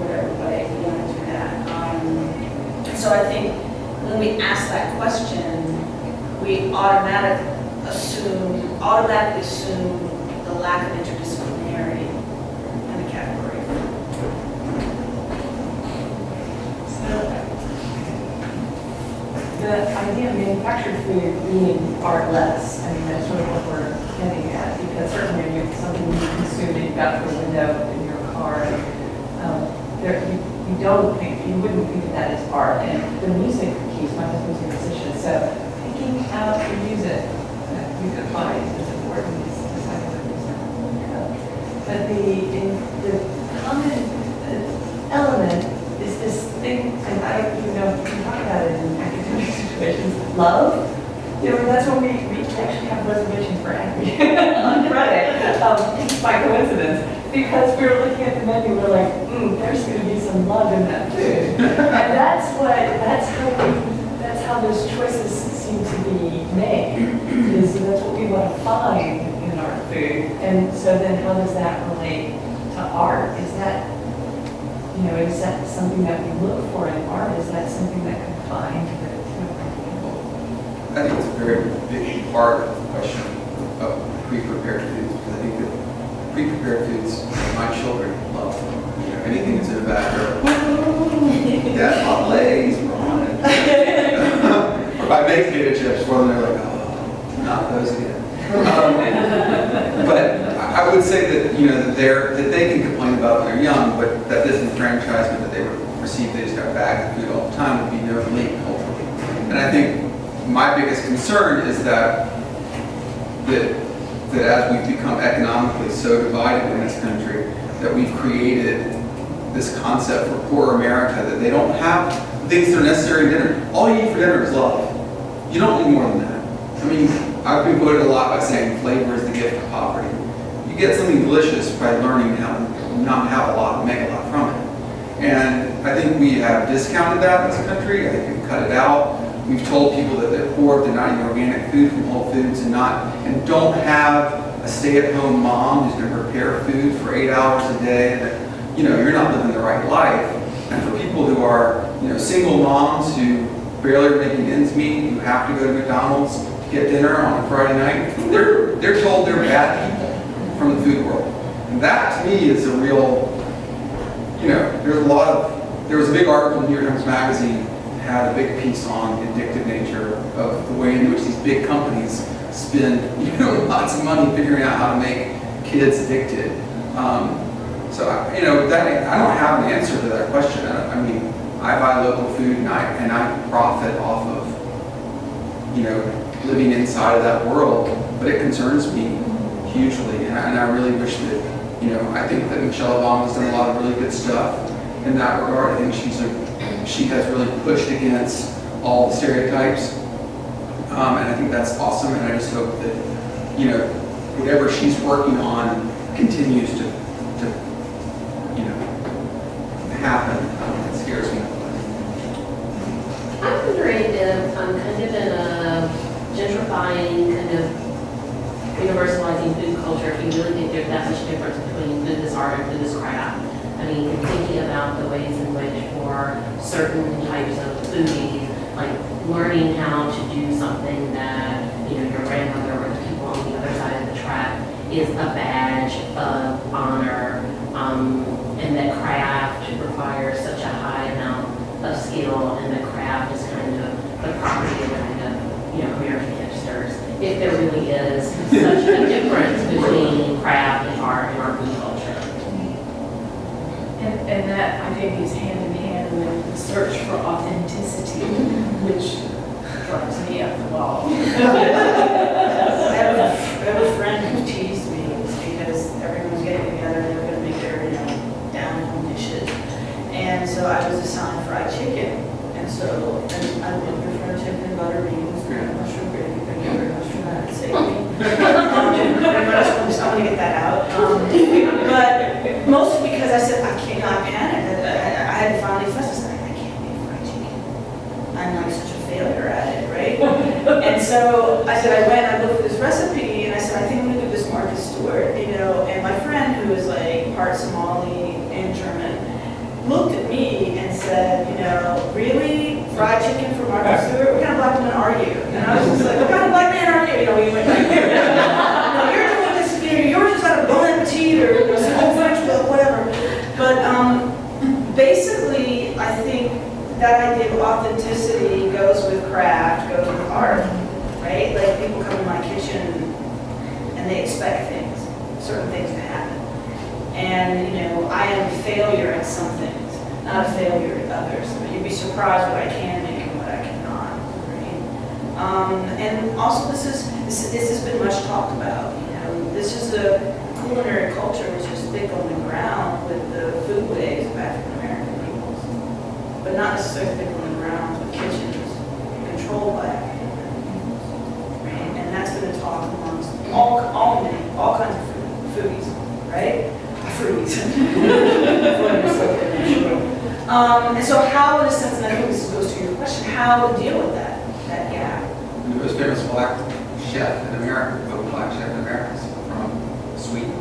whatever way we want to do that. So I think when we ask that question, we automatically assume the lack of interdisciplinarity in the category. The idea of manufactured food being artless, that's sort of what we're getting at, because certainly when you're something you consume and you've got the window in your car, you wouldn't think of that as art. And the music piece, my husband's a musician, so picking out the music that you could find is important. But the common element is this thing, and we can talk about it in academic situations, love. That's when we actually have reservations for Acme on Friday, by coincidence, because we were looking at the menu, we're like, there's going to be some love in that food. And that's how those choices seem to be made, is that's what we want to find in our food. And so then how does that relate to art? Is that something that we look for in art? Is that something that could find the people? I think it's a very big part of the question of pre-prepared foods, because I think that pre-prepared foods, my children love them. Anything that's in a bag, that's hot legs, we're on it. Or if I make potato chips for them, they're like, oh, not those again. But I would say that that they can complain about when they're young, but that disenfranchisement that they would receive, they just got bags of food all the time, would be no relief culturally. And I think my biggest concern is that as we've become economically so divided in this country, that we've created this concept for poor America that they don't have things that are necessary in dinner. All you eat for dinner is love. You don't need more than that. I've been quoted a lot by saying flavor is the gift of poverty. You get something delicious by learning how to not have a lot and make a lot from it. And I think we have discounted that in this country. I think we've cut it out. We've told people that they're poor if they're not eating organic food from Whole Foods and don't have a stay-at-home mom who's going to prepare food for 8 hours a day. That you're not living the right life. And for people who are single moms who barely are making ends meet, who have to go to McDonald's to get dinner on a Friday night, they're told they're bad people from the food world. And that to me is a real, there was a big article in New York Times Magazine had a big piece on the addictive nature of the way in which these big companies spend lots of money figuring out how to make kids addicted. So I don't have an answer to that question. I buy local food and I profit off of living inside of that world, but it concerns me hugely, and I really wish that I think that Michelle Obama's done a lot of really good stuff in that regard. I think she has really pushed against all the stereotypes. And I think that's awesome, and I just hope that, you know, whatever she's working on continues to you know, happen. It scares me. I'm wondering if kind of in a gentrifying, kind of universalizing food culture, if you really think there's that much difference between food as art and food as craft. I mean, thinking about the ways in which for certain types of foodies, like learning how to do something that, you know, your grandmother or the people on the other side of the track is a badge of honor, and that craft requires such a high amount of skill, and that craft is kind of the property of kind of, you know, American hipsters. If there really is such a difference between craft and art and our food culture. And that, I think, is hand in hand with the search for authenticity, which drives me up the wall. I have a friend who teased me because everyone's getting together and they were going to make their, you know, down-home dishes. And so I was assigned fried chicken. And so I love your fried chicken, butter beans, mushroom gravy. Thank you very much for that. Save me. I just want to get that out. But mostly because I said, I panicked. I had to finally fuss. I said, I can't make fried chicken. I'm like such a failure at it, right? And so I said, I went and I looked for this recipe, and I said, I think I'm going to do this Martha Stewart, you know. And my friend, who is like part Somali and German, looked at me and said, you know, really? Fried chicken for Martha Stewart? What kind of black woman are you? And I was just like, what kind of black man are you? You know, we went like, no, you're doing this, you know, yours is out of Bon Appetit or, you know, some old French book, whatever. But basically, I think that idea of authenticity goes with craft, goes with art, right? Like people come in my kitchen and they expect things, certain things to happen. And, you know, I am a failure at some things, not a failure at others. But you'd be surprised what I can make and what I cannot, right? And also this has been much talked about, you know. This is a culinary culture which is thick on the ground with the foodways of African American peoples, but not necessarily thick on the ground with kitchens controlled by African American peoples, right? And that's been a talk amongst all kinds of foodies, right? Foodies. And so how, in a sense, and I think this goes to your question, how to deal with that gap? The most famous black chef in America, the black chef in America, is from Sweden.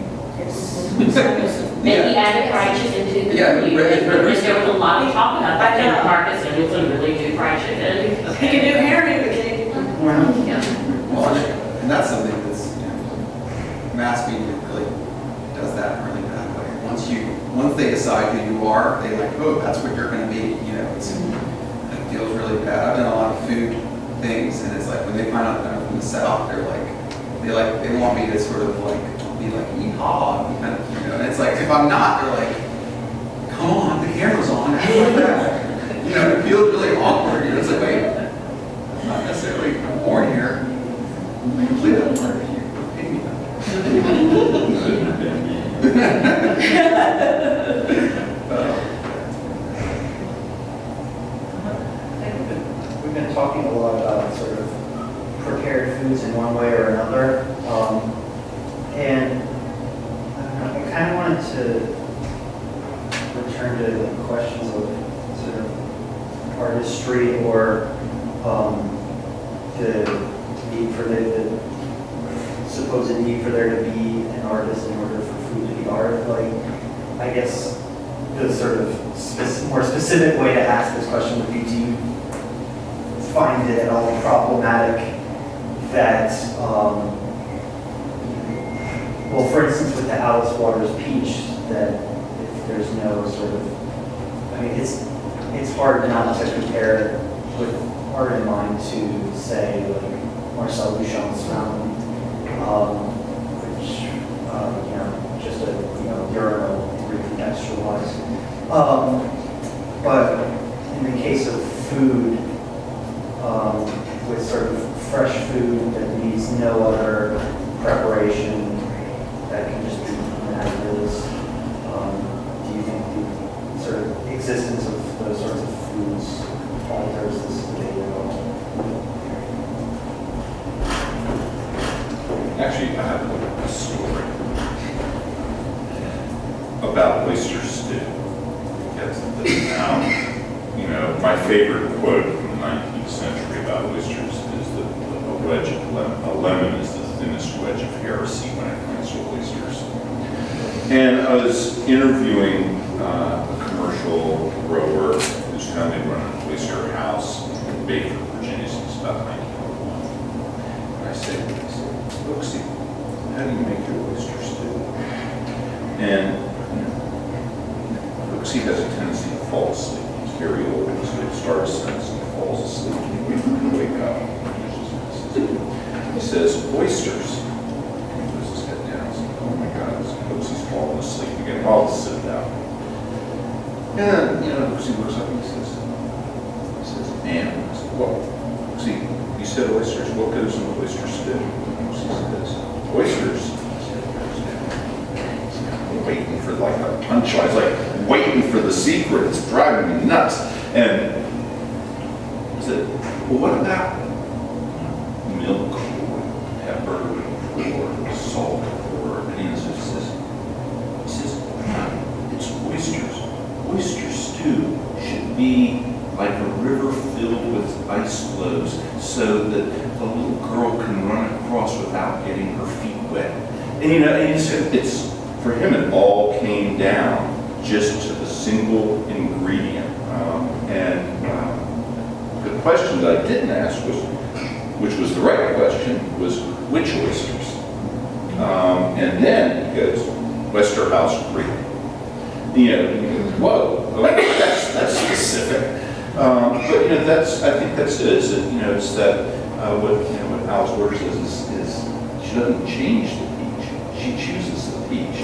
Maybe added fried chicken to the menu. There was a lot of talk about that in the markets, and you can really do fried chicken. He can do herring, but can he? Well, and that's something that's, you know, mass media really does that in a really bad way. Once they decide who you are, they like, oh, that's what you're going to be. You know, it feels really bad. I've done a lot of food things, and it's like when they find out that I'm from the South, they want me to sort of like be like yeehaw, kind of, you know. And it's like if I'm not, they're like, come on, the camera's on, act like that. You know, it feels really awkward. You know, it's like, wait, I'm not necessarily born here. I can play that part of you. Pay me We've been talking a lot about sort of prepared foods in one way or another, and I kind of wanted to return to the questions of sort of artistry or the need for the supposed need for there to be an artist in order for food to be art. Like, I guess the sort of more specific way to ask this question would be, do you find it at all problematic that, well, for instance, with the Alice Waters peach, that if there's no sort of, I mean, it's hard not to compare with art in mind to, say, like Marcel Duchamp's Fountain, which, you know, just a, you know, urinal recontextualized. But in the case of food, with sort of fresh food that needs no other preparation, that can just be eaten as it is, do you think the sort of existence of those sorts of foods alters this debate at all? about oyster stew. Now, you know, my favorite quote from the 19th century about oysters is that a lemon is the thinnest wedge of heresy when it comes to oysters. And I was interviewing a commercial grower whose family run an oyster house in Bedford, Virginia, since about 1901. And I said, Brooksy, how do you make your oyster stew? And Brooksy has a tendency to fall asleep. He's very old, so he starts sense and falls asleep. And we wake up. He says, oysters. He puts his head down and says, oh my God, Brooksy's falling asleep again. I'll sit down. And, you know, Brooksy looks up and he says, man, I said, well, see, you said oysters. What goes in the oyster stew? Brooksy says, oysters. Waiting for like a punchline. It's like waiting for the secret. It's driving me nuts. And I said, well, what about milk or pepper or salt or any of this? He says, no, it's oysters. Oyster stew should be like a river filled with ice floes so that the little girl can run across without getting her feet wet. And you know, and it's for him, it all came down just to the single ingredient. The question that I didn't ask was, which was the right question, was which oysters? And then he goes, Westerhouse Creek. You know, you go, whoa, that's specific. But you know, I think that's it. Is that, you know, it's that what Alice Waters says is she doesn't change the peach; she chooses the peach.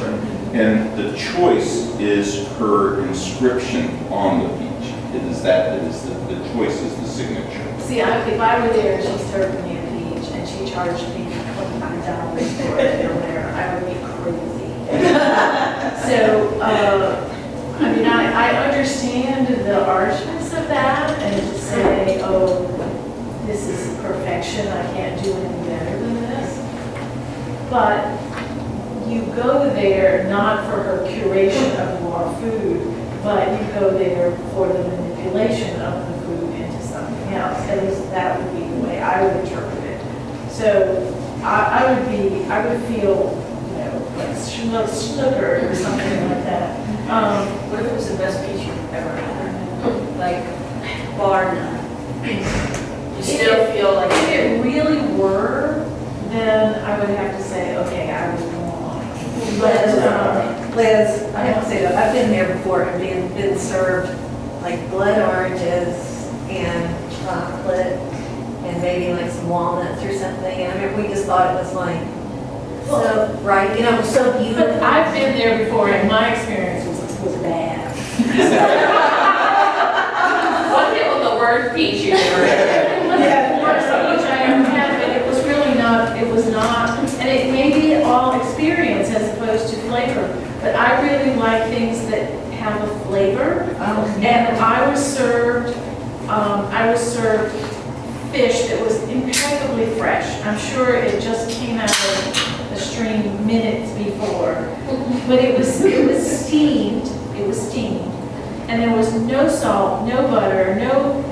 And the choice is her inscription on the peach. It is the choice is the signature. See, if I were there and she served me a peach and she charged me $25 for it or whatever, I would be crazy. So, I mean, I understand the archness of that and to say, oh, this is perfection, I can't do any better than this. But you go there not for her curation of raw food, but you go there for the manipulation of the food into something else. At least that would be the way I would interpret it. So I would feel, you know, like snookered or something like that. What if it was the best peach you've ever had? Like, bar none. You still feel like if it really were, then I would have to say, okay, I was wrong. Liz, I have to say that I've been there before and been served like blood oranges and chocolate and maybe like some walnuts or something. And I remember we just thought it was like, so, right, you know, it was so beautiful. I've been there before and my experience was bad. What hit with the word peach you ever had? Yeah, the worst peach I ever had, but it was really not, and it may be all experience as opposed to flavor, but I really like things that have a flavor. And I was served fish that was impeccably fresh. I'm sure it just came out of the stream minutes before, but it was steamed. It was steamed, and there was no salt, no butter, no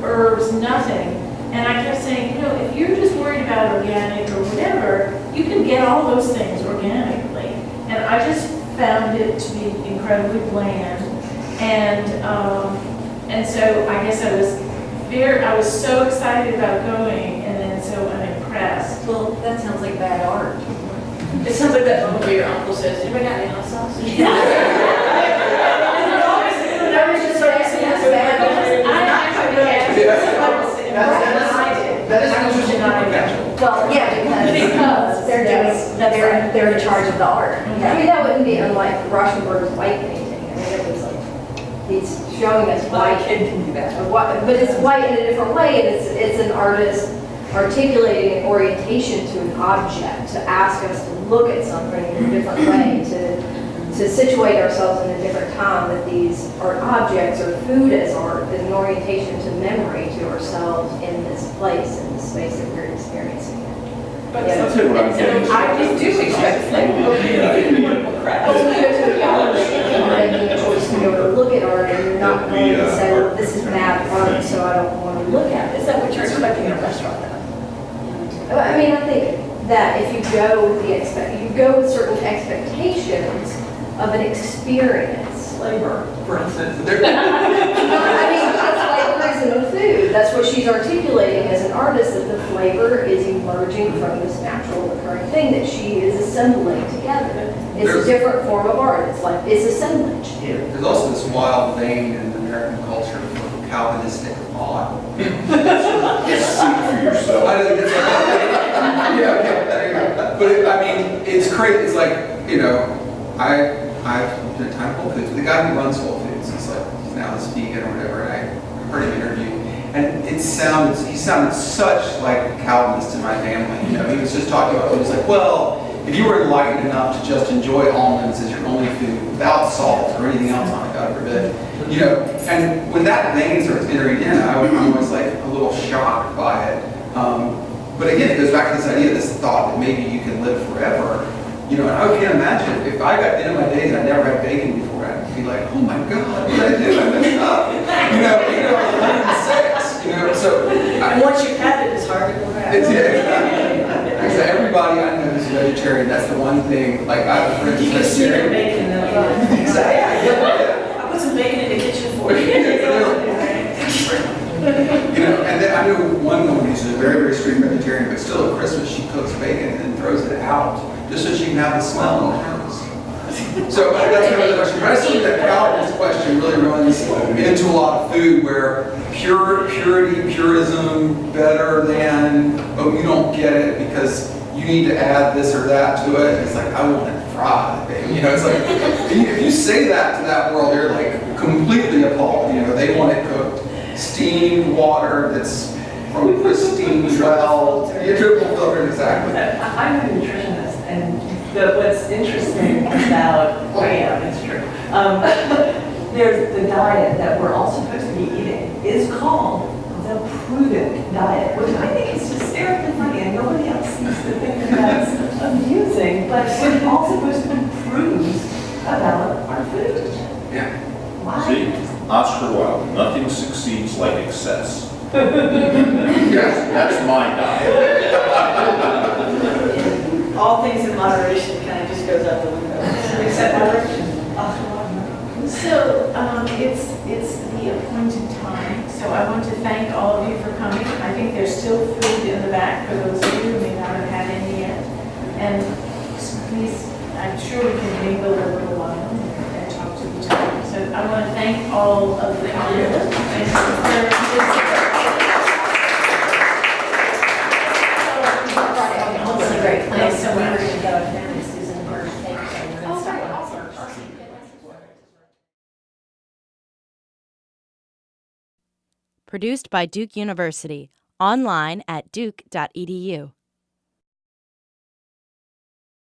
herbs, nothing. And I kept saying, if you're just worried about organic or whatever, you can get all those things organically. And I just found it to be incredibly bland. And so I guess I was so excited about going and then so unimpressed. Well, that sounds like bad art. It sounds like that moment where your uncle says, anybody got any hot sauce? That is an interesting point. Well, yeah, because they're in charge of the art. I mean, that wouldn't be unlike Rauschenberg's white painting. I mean, it was like, he's showing us white. Kid can do that. But it's white in a different way, and it's an artist articulating an orientation to an object, to ask us to look at something in a different way, to situate ourselves in a different time, that these art objects or food as art is an orientation to memory, to ourselves in this place, in this space that we're experiencing. But I'll tell you what I'm getting. I do expect flavor. Yeah, Crap. go with you go with certain expectations of an experience. Flavor, for instance. I mean, that's flavor is in the food. That's what she's articulating as an artist, that the flavor is emerging from this natural occurring thing that she is assembling together. It's a different form of art. It's assemblage. Yeah. There's also this wild vein in American culture for Calvinistic thought. See for yourself. I don't think it's like, yeah, okay, there you go. But I mean, it's crazy. It's like, you know, I've been at time Whole Foods, but the guy who runs Whole Foods, he's now this vegan or whatever, and I heard him interview, and he sounded such like a Calvinist in my family. You know, he was just talking about, he was like, well, if you were enlightened enough to just enjoy almonds as your only food without salt or anything else on it, God forbid, you know, and when that vein starts entering in, I'm always like a little shocked by it. But again, it goes back to this idea, this thought that maybe you can live forever. You know, and I can't imagine if I got into my days and I never had bacon before, I'd be like, oh my God, what did I do? I messed up. You know, I was 106. You know, so And once you've had it, it's hard to go back. Because everybody I know who's vegetarian, that's the one thing. Like I have a friend who's vegetarian. Bacon, Exactly. I put some bacon in the kitchen for you. You know, and then I know one woman who's a very, very strict vegetarian, but still at Christmas she cooks bacon and then throws it out just so she can have the smell in the house. So that's another question. But I still think that Calvinist question really runs into a lot of food where purity, purism, better than, but you don't get it because you need to add this or that to it. It's like, I want it fried, baby. You know, it's like, if you say that to that world, they're like completely appalled. You know, they want it cooked, steamed water that's from a pristine well. Triple filtered, exactly. I'm a nutritionist, and what's interesting about, it's true. There's the diet that we're all supposed to be eating is called the prudent diet, which I think is hysterically funny, and nobody else seems to think that that's amusing, but we're all supposed to be prudes about our food. Yeah. Why? See, Oscar Wilde, nothing succeeds like excess. Yes, that's my diet. All things in moderation kind of just goes out the window. Except moderation. So it's the appointed time. So I want to thank all of you for coming. I think there's still food in the back for those of you who may not have had any yet. And please, I'm sure we can mingle a little while and talk to each other. So I want to thank all of the panelists. Great place. So we're going to go. Produced by Duke University. Online at duke.edu.